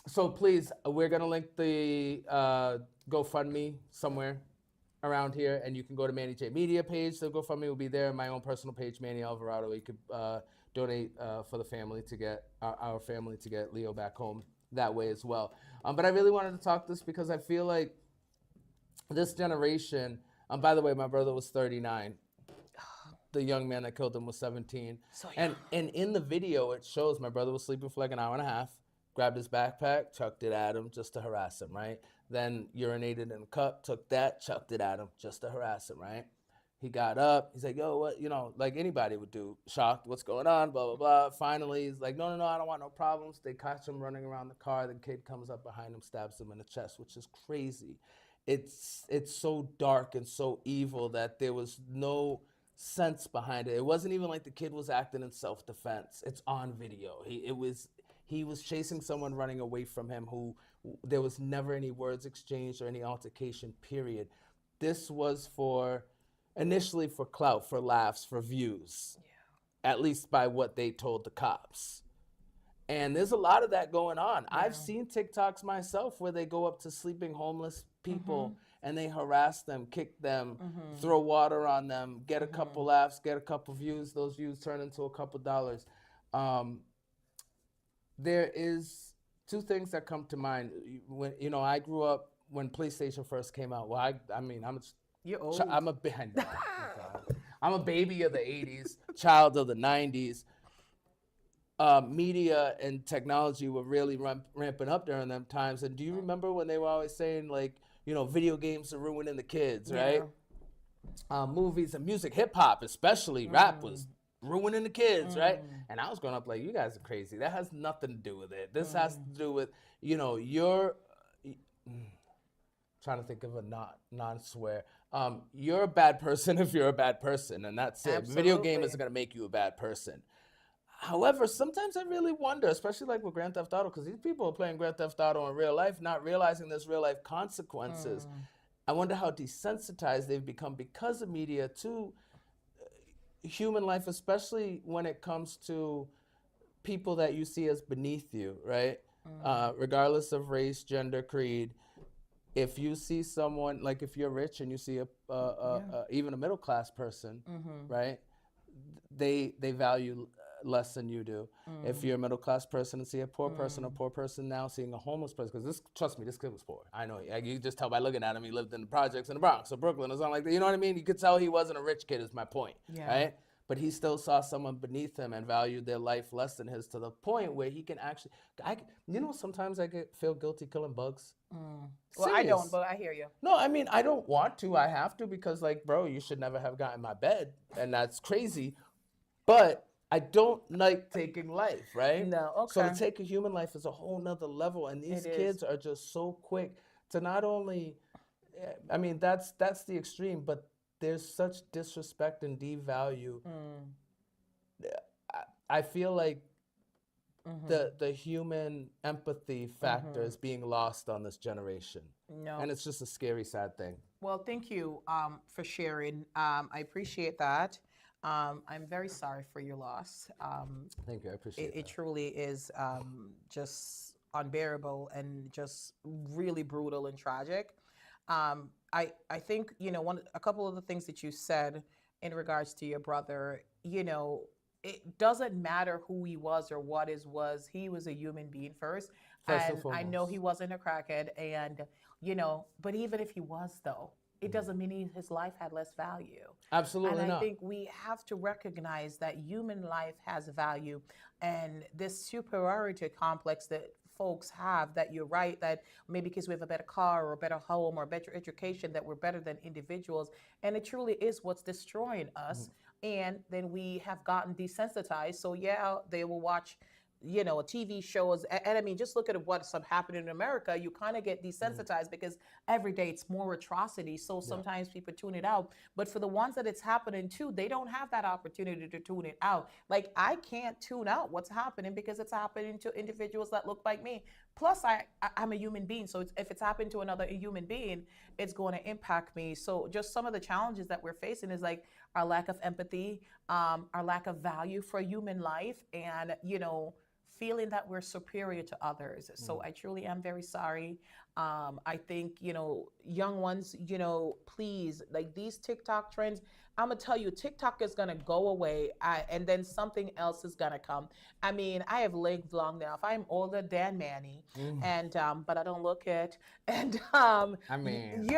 So please, we're going to link the GoFundMe somewhere around here, and you can go to Manny J Media page. The GoFundMe will be there. My own personal page, Manny Alvarado. You could donate for the family to get our family to get Leo back home that way as well. But I really wanted to talk this because I feel like this generation. By the way, my brother was 39. The young man that killed him was 17. So young. And in the video, it shows my brother was sleeping for like an hour and a half. Grabbed his backpack, chucked it at him just to harass him, right? Then urinated in a cup, took that, chucked it at him just to harass him, right? He got up. He's like, yo, what, like anybody would do. Shocked, what's going on, blah, blah, blah. Finally, he's like, no, I don't want no problems. They catch him running around the car. The kid comes up behind him, stabs him in the chest, which is crazy. It's so dark and so evil that there was no sense behind it. It wasn't even like the kid was acting in self-defense. It's on video. he was chasing someone running away from him who there was never any words exchanged or any altercation, period. This was initially for clout, for laughs, for views, at least by what they told the cops. And there's a lot of that going on. Yeah. I've seen TikToks myself where they go up to sleeping homeless people and they harass them, kick them, throw water on them, get a couple laughs, get a couple views. Those views turn into a couple dollars. There is two things that come to mind. When I grew up when PlayStation first came out. Well, You're old. I'm a I'm a baby of the 80s, child of the 90s. Media and technology were really ramping up during them times. And do you remember when they were always saying, like, video games are ruining the kids, right? Movies and music, hip hop especially, rap was ruining the kids, right? And I was growing up like, you guys are crazy. That has nothing to do with it. This has to do with, you're trying to think of a non-swear. You're a bad person if you're a bad person, and that's it. Absolutely. Video game isn't going to make you a bad person. However, sometimes I really wonder, especially like with Grand Theft Auto, because these people are playing Grand Theft Auto in real life, not realizing there's real life consequences. I wonder how desensitized they've become because of media to human life, especially when it comes to people that you see as beneath you, right? Regardless of race, gender, creed. If you see someone, like if you're rich and you see even a middle class person, right? They value less than you do. If you're a middle class person and see a poor person now seeing a homeless person, because trust me, this kid was poor. I know, you just tell by looking at him, he lived in the projects in the Bronx or Brooklyn or something like that. You know what I mean? You could tell he wasn't a rich kid is my point, right? But he still saw someone beneath him and valued their life less than his, to the point where he can actually, sometimes I feel guilty killing bugs. Well, I don't, but I hear you. No, I mean, I don't want to. I have to because, like, bro, you should never have gotten my bed, and that's crazy. But I don't like taking life, right? No, okay. So to take a human life is a whole nother level, and these kids are just so quick to not only, I mean, that's the extreme, but there's such disrespect and devalue. I feel like the human empathy factor is being lost on this generation. No. And it's just a scary, sad thing. Well, thank you for sharing. I appreciate that. I'm very sorry for your loss. Thank you, I appreciate it. It truly is just unbearable and just really brutal and tragic. I think, a couple of the things that you said in regards to your brother, it doesn't matter who he was or what his was. He was a human being first. And I know he wasn't a crackhead, and, but even if he was, though, it doesn't mean his life had less value. Absolutely not. And I think we have to recognize that human life has value, and this superiority complex that folks have, that you're right, that maybe because we have a better car or a better home or better education, that we're better than individuals. And it truly is what's destroying us. And then we have gotten desensitized. So yeah, they will watch TV shows. And I mean, just look at what's happening in America. You kind of get desensitized because every day it's more atrocity. So sometimes people tune it out. But for the ones that it's happening to, they don't have that opportunity to tune it out. Like, I can't tune out what's happening because it's happening to individuals that look like me. Plus, I'm a human being. So if it's happened to another human being, it's going to impact me. So just some of the challenges that we're facing is like our lack of empathy, our lack of value for human life, and, feeling that we're superior to others. So I truly am very sorry. I think, young ones, please, like these TikTok trends, I'm gonna tell you, TikTok is gonna go away, and then something else is gonna come. I mean, I have lived long enough. I'm older than Manny, and but I don't look it. And I mean,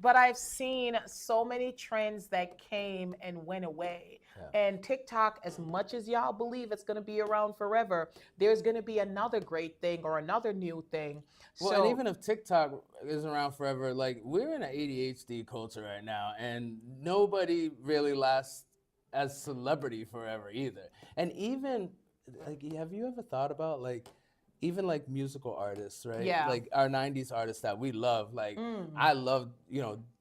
but I've seen so many trends that came and went away. And TikTok, as much as y'all believe it's gonna be around forever, there's gonna be another great thing or another new thing. Well, and even if TikTok isn't around forever, like, we're in an ADHD culture right now, and nobody really lasts as celebrity forever either. And even, like, have you ever thought about, like, even like musical artists, right? Yeah. Like our 90s artists that we love, like I love,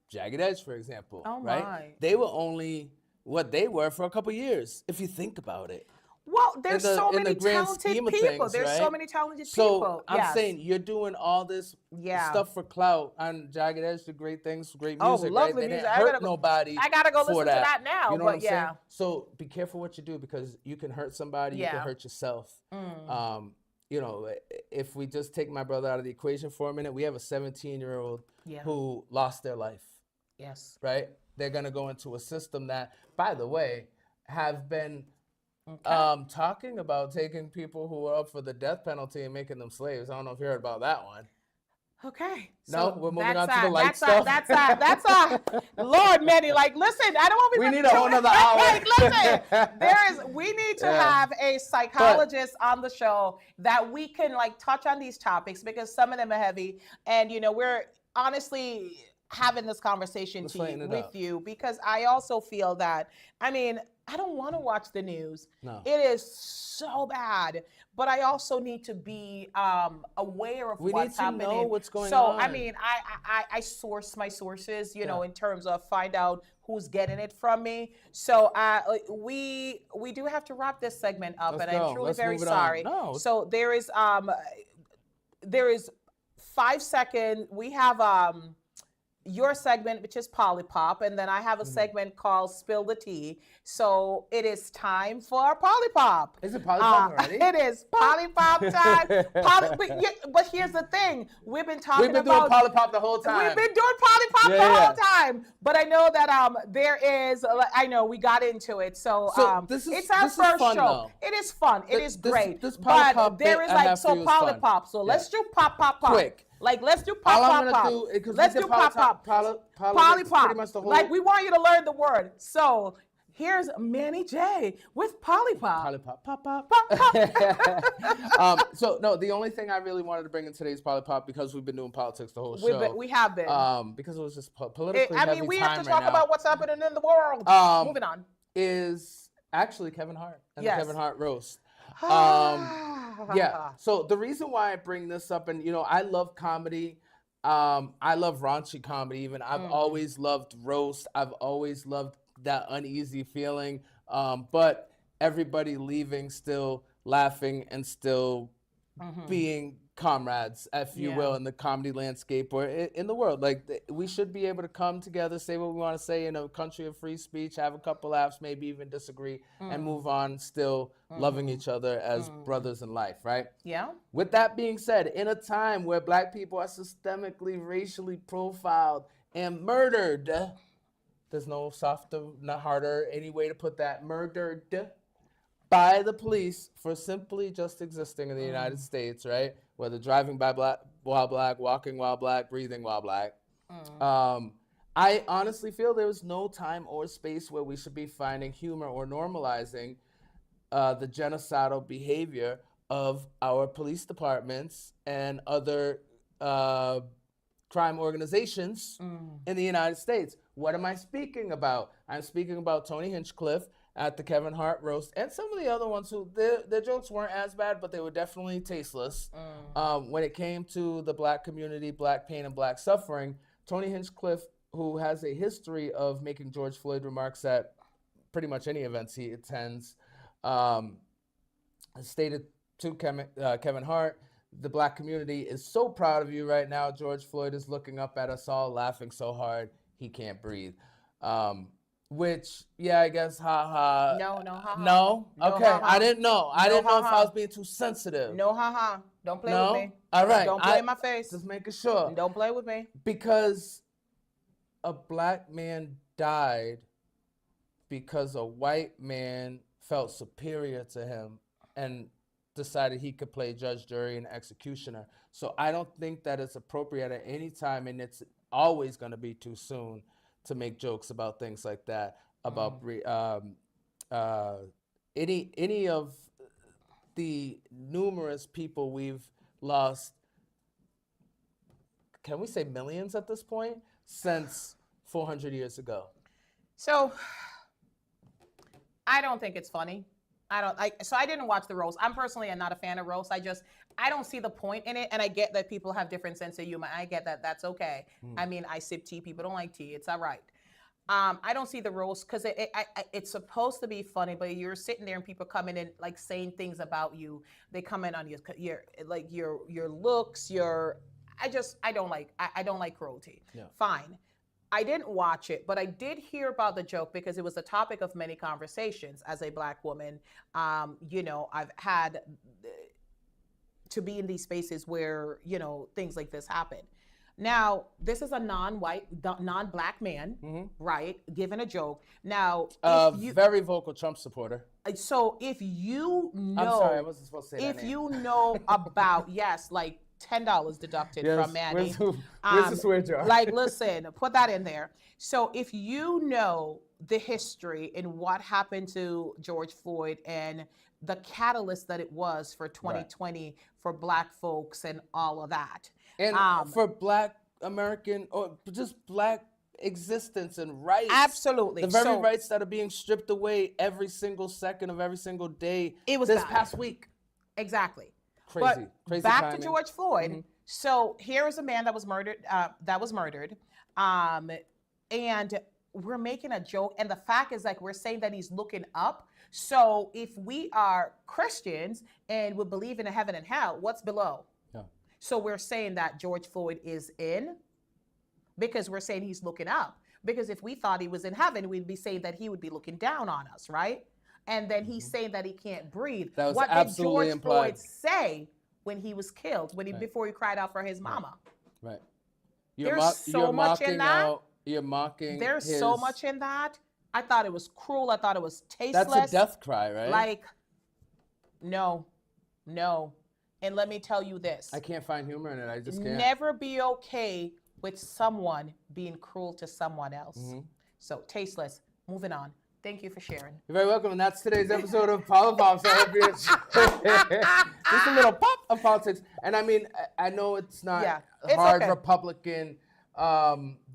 Jagged Edge, for example, Oh right? my. They were only what they were for a couple years, if you think about it. Well, there's so in many the grand talented scheme of people. things, There's right? so many talented So people. I'm Yes. saying you're doing all this stuff for clout on Jagged Edge, the great things, great music, right? Lovely They music. didn't hurt nobody. I gotta go for listen to that now. You know but what I'm saying? So be careful what you do because you can hurt somebody, you can hurt yourself. You know, if we just take my brother out of the equation for a minute, we have a 17-year-old who lost their life. Yes. Right? They're gonna go into a system that, by the way, have been talking about taking people who are up for the death penalty and making them slaves. I don't know if you heard about that one. Okay. No, we're moving on to the light stuff. Lord, Manny, like, listen, I don't want to be. We need a whole nother hour. Like, listen, we need to have a psychologist on the show that we can like touch on these topics because some of them are heavy. And, you know, we're honestly having this conversation with you because I also feel that, I mean, I don't want to watch the news. No. It is so bad, but I also need to be aware of what's happening. We need to know what's going on. on. So, I mean, I source my sources, you know, in terms of find out who's getting it from me. So we do have to wrap this segment up, and I'm truly very sorry. No. So there is 5 seconds. We have your segment, which is Polypop, and then I have a segment called Spill the Tea. So it is time for Polypop. Is it Polypop already? It is Polypop time. But here's the thing. We've been doing Polypop the whole time. We've been doing Polypop the whole time. But I know that there is, I know we got into it. So it's our first show. Though. It is fun. It is great. This Polypop but there is like, so Polypop. So let's do pop. Quick. Like, let's do pop. Let's do pop. Polypop. Like, we want you to learn the word. So here's Manny J with Polypop. Polypop. So no, the only thing I really wanted to bring in today's Polypop, because we've been doing politics the whole show. We have been. Because it was just politically heavy. I mean, we have to talk right about what's happening in the world. Moving on. Is actually Kevin Hart and the Kevin Hart roast. Yeah. So the reason why I bring this up, and you know, I love comedy. I love raunchy comedy. Even I've always loved roast. I've always loved that uneasy feeling. But everybody leaving still laughing and still being comrades, if you will, in the comedy landscape or in the world. Like, we should be able to come together, say what we want to say in a country of free speech, have a couple laughs, maybe even disagree, and move on, still loving each other as brothers in life, right? Yeah. With that being said, in a time where Black people are systemically, racially profiled and murdered, there's no softer, not harder, any way to put that, murdered by the police for simply just existing in the United States, right? Whether driving by while black, walking while black, breathing while black. I honestly feel there was no time or space where we should be finding humor or normalizing the genocidal behavior of our police departments and other crime organizations in the United States. What am I speaking about? I'm speaking about Tony Hinchcliffe at the Kevin Hart roast, and some of the other ones who their jokes weren't as bad, but they were definitely tasteless. When it came to the Black community, Black pain, and Black suffering, Tony Hinchcliffe, who has a history of making George Floyd remarks at pretty much any events he attends, stated to Kevin Hart, the Black community is so proud of you right now. George Floyd is looking up at us all, laughing so hard he can't breathe. Which, yeah, I guess, ha-ha. No, ha-ha. No? Okay, ha-ha. I didn't know. I didn't know if ha-ha. I was being too sensitive. No, ha-ha. Don't play with me. All right. Don't play in my face. Just making sure. Don't play with me. Because a Black man died because a white man felt superior to him and decided he could play judge, jury, and executioner. So I don't think that it's appropriate at any time, and it's always going to be too soon to make jokes about things like that, about any of the numerous people we've lost. Can we say millions at this point? Since 400 years ago. So I don't think it's funny. So I didn't watch the roast. I'm personally not a fan of roast. I don't see the point in it. And I get that people have different sense of humor. I get that. That's okay. I mean, I sip tea. People don't like tea. It's all right. I don't see the rules because it's supposed to be funny, but you're sitting there and people coming in like saying things about you. They come in on your looks, I don't like cruelty. Yeah. Fine. I didn't watch it, but I did hear about the joke because it was the topic of many conversations as a Black woman. I've had to be in these spaces where, things like this happen. Now, this is a non-Black man, right, giving a joke. Now, very vocal Trump supporter. So if you know, I'm sorry, I wasn't supposed to say that if name. you know about, yes, like $10 deducted from Manny. Where's the swear jar? Like, listen, put that in there. So if you know the history and what happened to George Floyd and the catalyst that it was for 2020 for Black folks and all of that. And for Black American or just Black existence and rights. Absolutely. The very rights that are being stripped away every single second of every single day. It was this past week. Exactly. Crazy back timing. to George Floyd. Mm-hmm. So here is a man that was murdered. And we're making a joke. And the fact is, like, we're saying that he's looking up. So if we are Christians and we believe in a heaven and hell, what's below? Yeah. So we're saying that George Floyd is in because we're saying he's looking up. Because if we thought he was in heaven, we'd be saying that he would be looking down on us, right? And then he's saying that he can't breathe. That was what absolutely did George implied. Floyd say when he was killed, before he cried out for his mama? Right. There's so much in that. You're mocking. There's so much in that. I thought it was cruel. I thought it was tasteless. That's a death cry, right? Like, no. And let me tell you this. I can't find humor in it. I just can't. Never be okay with someone being cruel to someone else. Mm-hmm. So, tasteless. Moving on. Thank you for sharing. You're very welcome. And that's today's episode of Pops. I hope you enjoyed. Just a little pop of politics. And I mean, I know it's not hard Republican,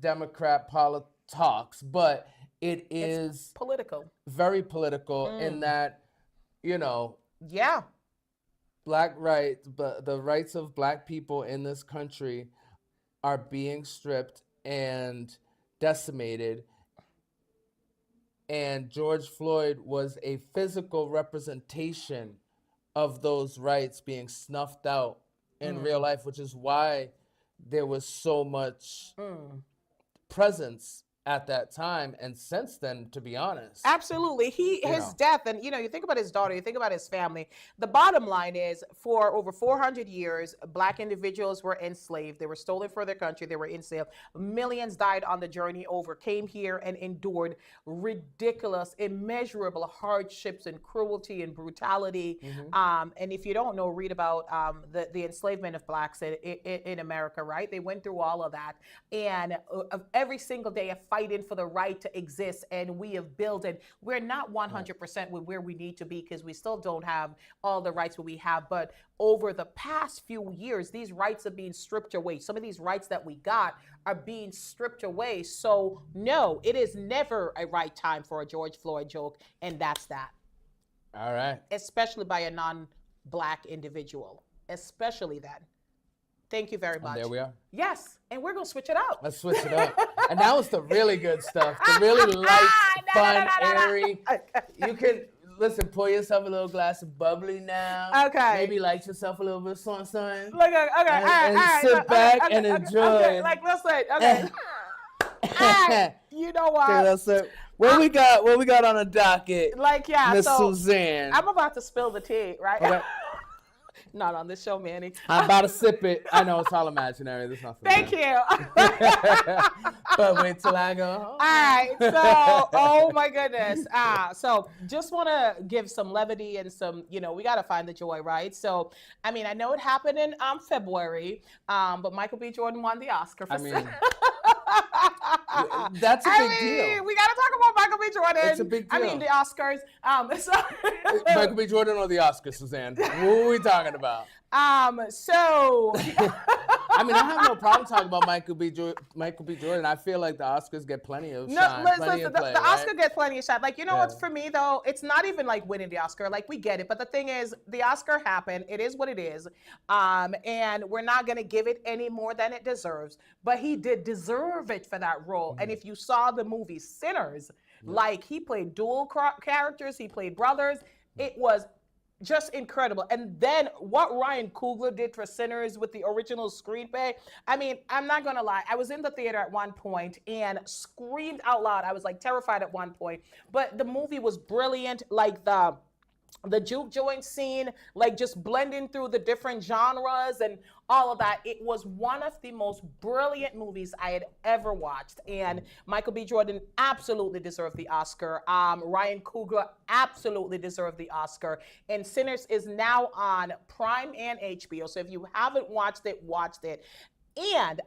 Democrat politics, but it's political. Very political in that, Black rights, but the rights of Black people in this country are being stripped and decimated. And George Floyd was a physical representation of those rights being snuffed out in real life, which is why there was so much presence at that time and since then, to be honest. Absolutely. His death, and you think about his daughter, you think about his family. The bottom line is, for over 400 years, Black individuals were enslaved. They were stolen for their country. They were enslaved. Millions died on the journey over, came here and endured ridiculous, immeasurable hardships and cruelty and brutality. Mm-hmm. And if you don't know, read about the enslavement of Blacks in America, right? They went through all of that. And every single day, fighting for the right to exist, and we have built, and we're not 100% with where we need to be because we still don't have all the rights that we have. But over the past few years, these rights are being stripped away. Some of these rights that we got are being stripped away. So no, it is never a right time for a George Floyd joke, and that's that. All right. Especially by a non-Black individual, especially that. Thank you very much. And there we are. Yes, and we're going to switch it up. Let's switch it up. And that was the really good stuff. The really light, fun, airy. You can, listen, pour yourself a little glass of bubbly now. Okay. Maybe light yourself a little bit of sun. Okay. And sit back and enjoy. Okay. Like, listen, okay. You know what? Okay, that's it. What we got on the docket? Like, Miss Suzanne. I'm about to spill the tea, right? Okay. Not on this show, Manny. I'm about to sip it. I know it's all imaginary. There's nothing. Thank you. But wait till I go home. All right. So, oh my goodness. So just want to give some levity and some, we got to find the joy, right? So, I mean, I know it happened in February, but Michael B. Jordan won the Oscar for that's a big deal. We got to talk about Michael B. Jordan. It's a big deal. I mean, the Oscars. Michael B. Jordan or the Oscars, Suzanne? What are we talking about? So I mean, I have no problem talking about Michael B. Jordan. I feel like the Oscars get plenty of shine, plenty of play, the right? Oscar gets plenty of shine. Like, you know what's for me though? It's not even like winning the Oscar. Like, we get it, but the thing is, the Oscar happened. It is what it is, and we're not gonna give it any more than it deserves. But he did deserve it for that role. And if you saw the movie Sinners, like he played dual characters, he played brothers. It was just incredible. And then what Ryan Coogler did for Sinners with the original screenplay, I mean, I'm not gonna lie, I was in the theater at one point and screamed out loud. I was like terrified at one point, but the movie was brilliant. Like the juke joint scene, like just blending through the different genres and all of that. It was one of the most brilliant movies I had ever watched. And Michael B. Jordan absolutely deserved the Oscar. Ryan Coogler absolutely deserved the Oscar. And Sinners is now on Prime and HBO. So if you haven't watched it, watch it. And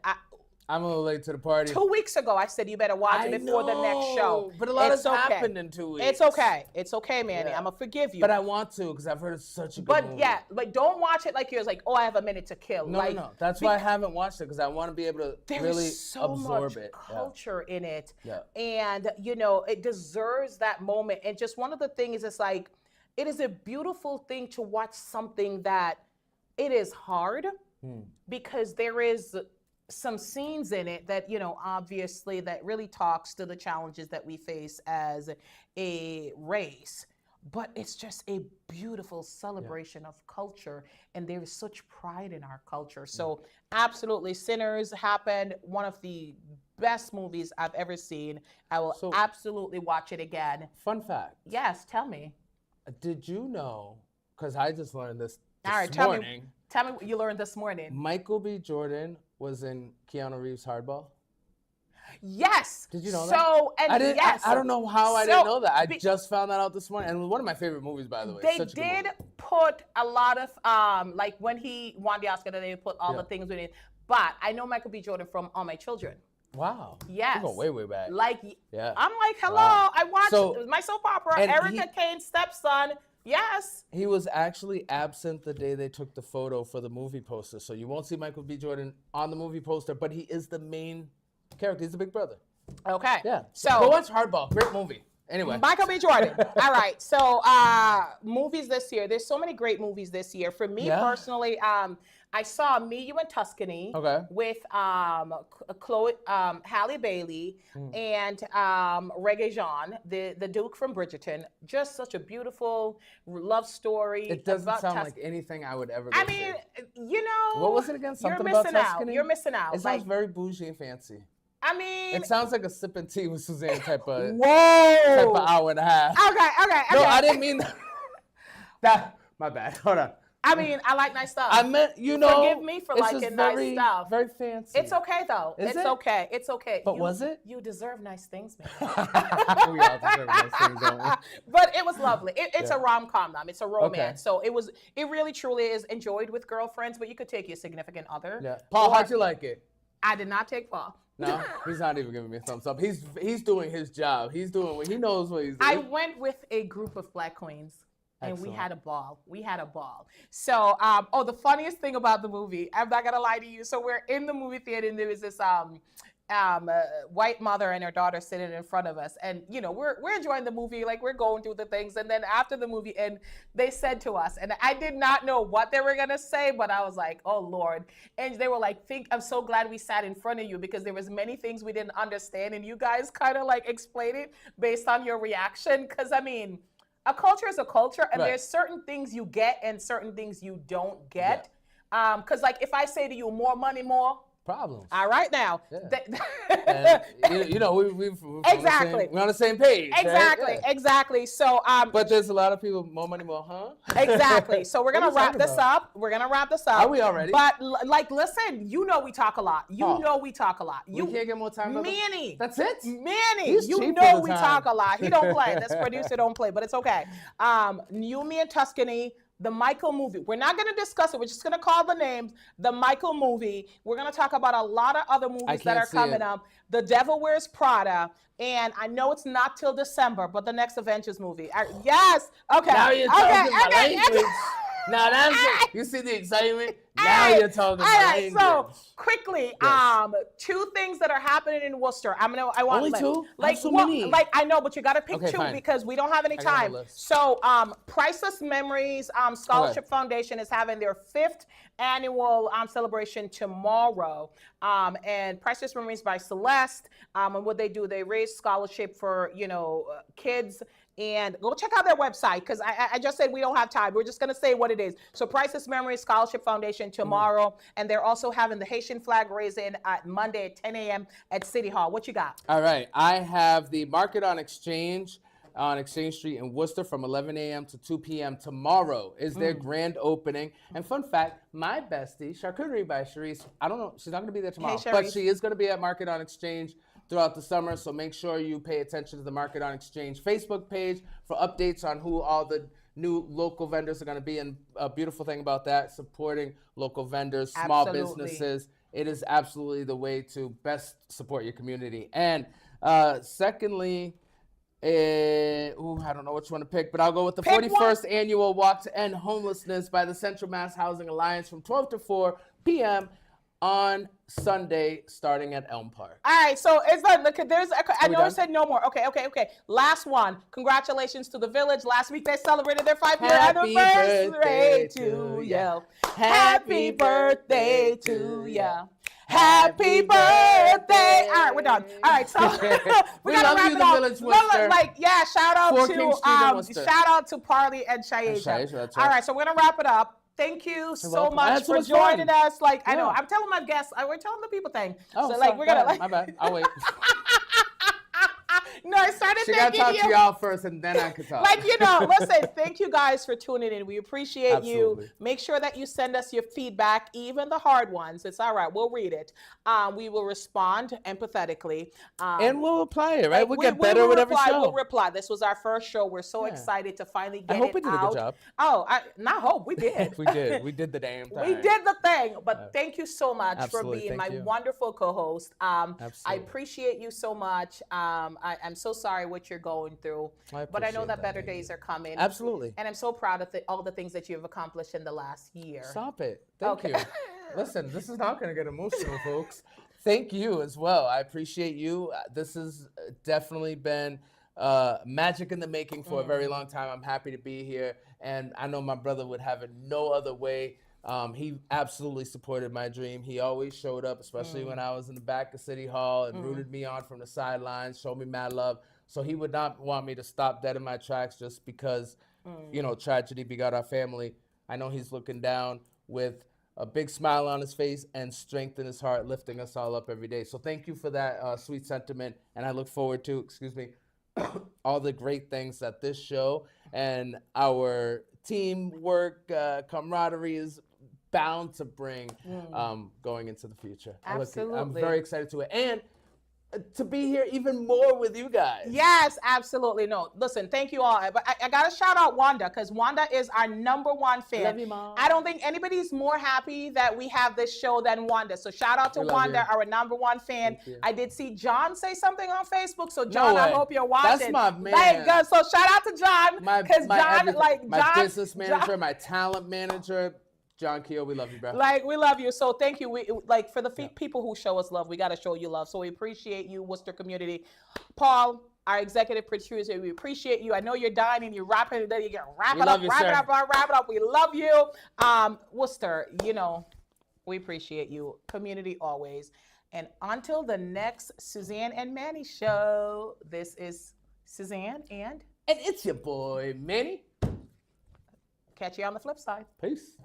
I'm a little late to the party. 2 weeks ago, I said you better watch it before the next show. But a lot has happened in 2 weeks. It's okay. It's okay, Manny. I'm going to forgive you. But I want to because I've heard it's such a good movie. But yeah, like don't watch it like you're like, oh, I have a minute to kill. No. That's why I haven't watched it, because I want to be able to really absorb it. There's so much culture in it. Yeah. And, you know, it deserves that moment. And just one of the things is like, it is a beautiful thing to watch something that it is hard because there is some scenes in it that, you know, obviously that really talks to the challenges that we face as a race. But it's just a beautiful celebration of culture, and there is such pride in our culture. So absolutely, Sinners happened, one of the best movies I've ever seen. I will absolutely watch it again. Fun fact. Yes, tell me. Did you know, because I just learned this morning. Tell me what you learned this morning. Michael B. Jordan was in Keanu Reeves' Hardball? Yes. Did you know that? Yes. I don't know how I didn't know that. I just found that out this morning. And one of my favorite movies, by the way. They did put a lot of, like when he won the Oscar, they put all the things with it. But I know Michael B. Jordan from All My Children. Wow. Yes. You go way, way back. Like, I'm like, hello, I watched my soap opera, Erica Kane's stepson. Yes. He was actually absent the day they took the photo for the movie poster. So you won't see Michael B. Jordan on the movie poster, but he is the main character. He's the big brother. Okay. Yeah. So go watch Hardball. Great movie. Anyway. Michael B. Jordan. All right. So movies this year. There's so many great movies this year. For me personally, I saw Me, You, and Tuscany with Chloe, Halle Bailey and Reggae Jean, the Duke from Bridgerton. Just such a beautiful love story. It doesn't sound like anything I would ever go see. You know. What was it again? Something you're about missing Tuscany? out. You're missing out. It sounds very bougie and fancy. I mean, it sounds like a sipping tea with Suzanne type of hour and a half. Okay. No, I didn't mean that. My bad. Hold on. I mean, I like nice stuff. I meant, you know. Forgive me for liking nice stuff. Very fancy. It's okay, though. It's okay. It's okay. But was it? You deserve nice things, man. We all deserve nice things, don't we? But it was lovely. It's a rom-com, it's a romance. So it really, truly is enjoyed with girlfriends, but you could take your significant other. Yeah. Paul, how'd you like it? I did not take Paul. No, he's not even giving me a thumbs up. He's doing his job. He's doing what he knows what he's doing. I went with a group of Black queens. And we had a ball. So, the funniest thing about the movie, I'm not gonna lie to you. So we're in the movie theater, and there was this white mother and her daughter sitting in front of us, and you know we're enjoying the movie, like we're going through the things. And then after the movie, and they said to us, and I did not know what they were gonna say, but I was like, oh Lord. And they were like, I'm so glad we sat in front of you, because there was many things we didn't understand, and you guys kind of like explained it based on your reaction. Because I mean, a culture is a culture, and there's certain things you get and certain things you don't get. Because like if I say to you, more money, more problems. All right now. And, you know, we're exactly. We're on the same page. Exactly, right? exactly. So but there's a lot of people, more money, more, huh? Exactly. So we're gonna wrap this up. Are we already? But like, listen, you know we talk a lot. You know we talk a lot. We can't get more time. Manny. That's it? Manny, you know we talk a lot. He don't play. This producer don't play, but it's okay. You, Me, and Tuscany. The Michael movie. We're not going to discuss it. We're just going to call the names. The Michael movie. We're going to talk about a lot of other movies that are coming up. The Devil Wears Prada. And I know it's not till December, but the next Avengers movie. Yes. Okay. Now you're talking my language. Now that's it. You see the excitement? Now you're talking language. So quickly, 2 things that are happening in Worcester. I want only like, 2? Like so many. Like I know, but you got to pick Okay, 2 fine. because we don't have any time. So Priceless Memories Scholarship Foundation is having their 5th annual celebration tomorrow. And Priceless Memories by Celeste. And what they do, they raise scholarship for kids. And go check out their website because I just said we don't have time. We're just going to say what it is. So Priceless Memories Scholarship Foundation tomorrow. And they're also having the Haitian flag raising at Monday at 10 a.m. at City Hall. What you got? All right. I have the Market on Exchange Street in Worcester from 11 a.m. to 2 p.m. tomorrow is their grand opening. And fun fact, my bestie, Charcuterie by Charisse, I don't know, she's not going to be there tomorrow, but she is going to be at Market on Exchange throughout the summer, so make sure you pay attention to the Market on Exchange Facebook page for updates on who all the new local vendors are going to be. And a beautiful thing about that, supporting local vendors, small businesses, it is absolutely the way to best support your community. And secondly, I don't know which one to pick, but I'll go with the 41st annual Walk to End Homelessness by the Central Mass Housing Alliance from 12 to 4 p.m. on Sunday, starting at Elm Park. All right, so it's like, look, I know I said no more. Okay. Last one. Congratulations to the Village. Last week they celebrated their 5-year anniversary to you. Happy birthday to you. Happy birthday. All right, we're done. All right, so we love you, the Village Worcester. Shout out to Parley and Shaisha. All right, so we're going to wrap it up. Thank you so much for joining us. I know, I'm telling my guests, we're telling the people thing. Oh, so we're going to my bad. I'll wait. No, I started thinking you. She got to talk to y'all first, and then I could talk. Listen, thank you guys for tuning in. We appreciate you. Make sure that you send us your feedback, even the hard ones. It's all right. We'll read it. We will respond empathetically. And we'll apply it, right? We'll get better with every show. We'll reply. This was our first show. We're so excited to finally get it out. I hope we did a good job. Not hope. We did. We did. We did the damn thing. We did the thing. But thank you so much for being my wonderful co-host. I appreciate you so much. I'm so sorry what you're going through, but I know that better days are coming. Absolutely. And I'm so proud of all the things that you've accomplished in the last year. Stop it. Thank you. Listen, this is not going to get emotional, folks. Thank you as well. I appreciate you. This has definitely been magic in the making for a very long time. I'm happy to be here, and I know my brother would have it no other way. He absolutely supported my dream. He always showed up, especially when I was in the back of City Hall, and rooted me on from the sidelines, showed me mad love. So he would not want me to stop dead in my tracks just because, tragedy begot our family. I know he's looking down with a big smile on his face and strength in his heart, lifting us all up every day. So thank you for that sweet sentiment. And I look forward to, all the great things that this show and our teamwork, camaraderie is bound to bring going into the future. Absolutely. I'm very excited to it. And to be here even more with you guys. Yes, absolutely. No, listen, thank you all. But I got to shout out Wanda because Wanda is our #1 fan. Love you, Mom. I don't think anybody's more happy that we have this show than Wanda. So shout out to Wanda, our #1 fan. I did see John say something on Facebook. So John, I hope you're watching. That's my man. So shout out to John. Because John, my business manager, my talent manager. John Keel, we love you, bro. We love you. So thank you. We for the people who show us love, we got to show you love. So we appreciate you, Worcester community. Paul, our executive producer, we appreciate you. I know you're dying and you're wrapping it up. You wrap it up. We love you. Worcester, we appreciate you. Community always. And until the next Suzanne and Manny show, this is Suzanne and it's your boy, Manny. Catch you on the flip side. Peace.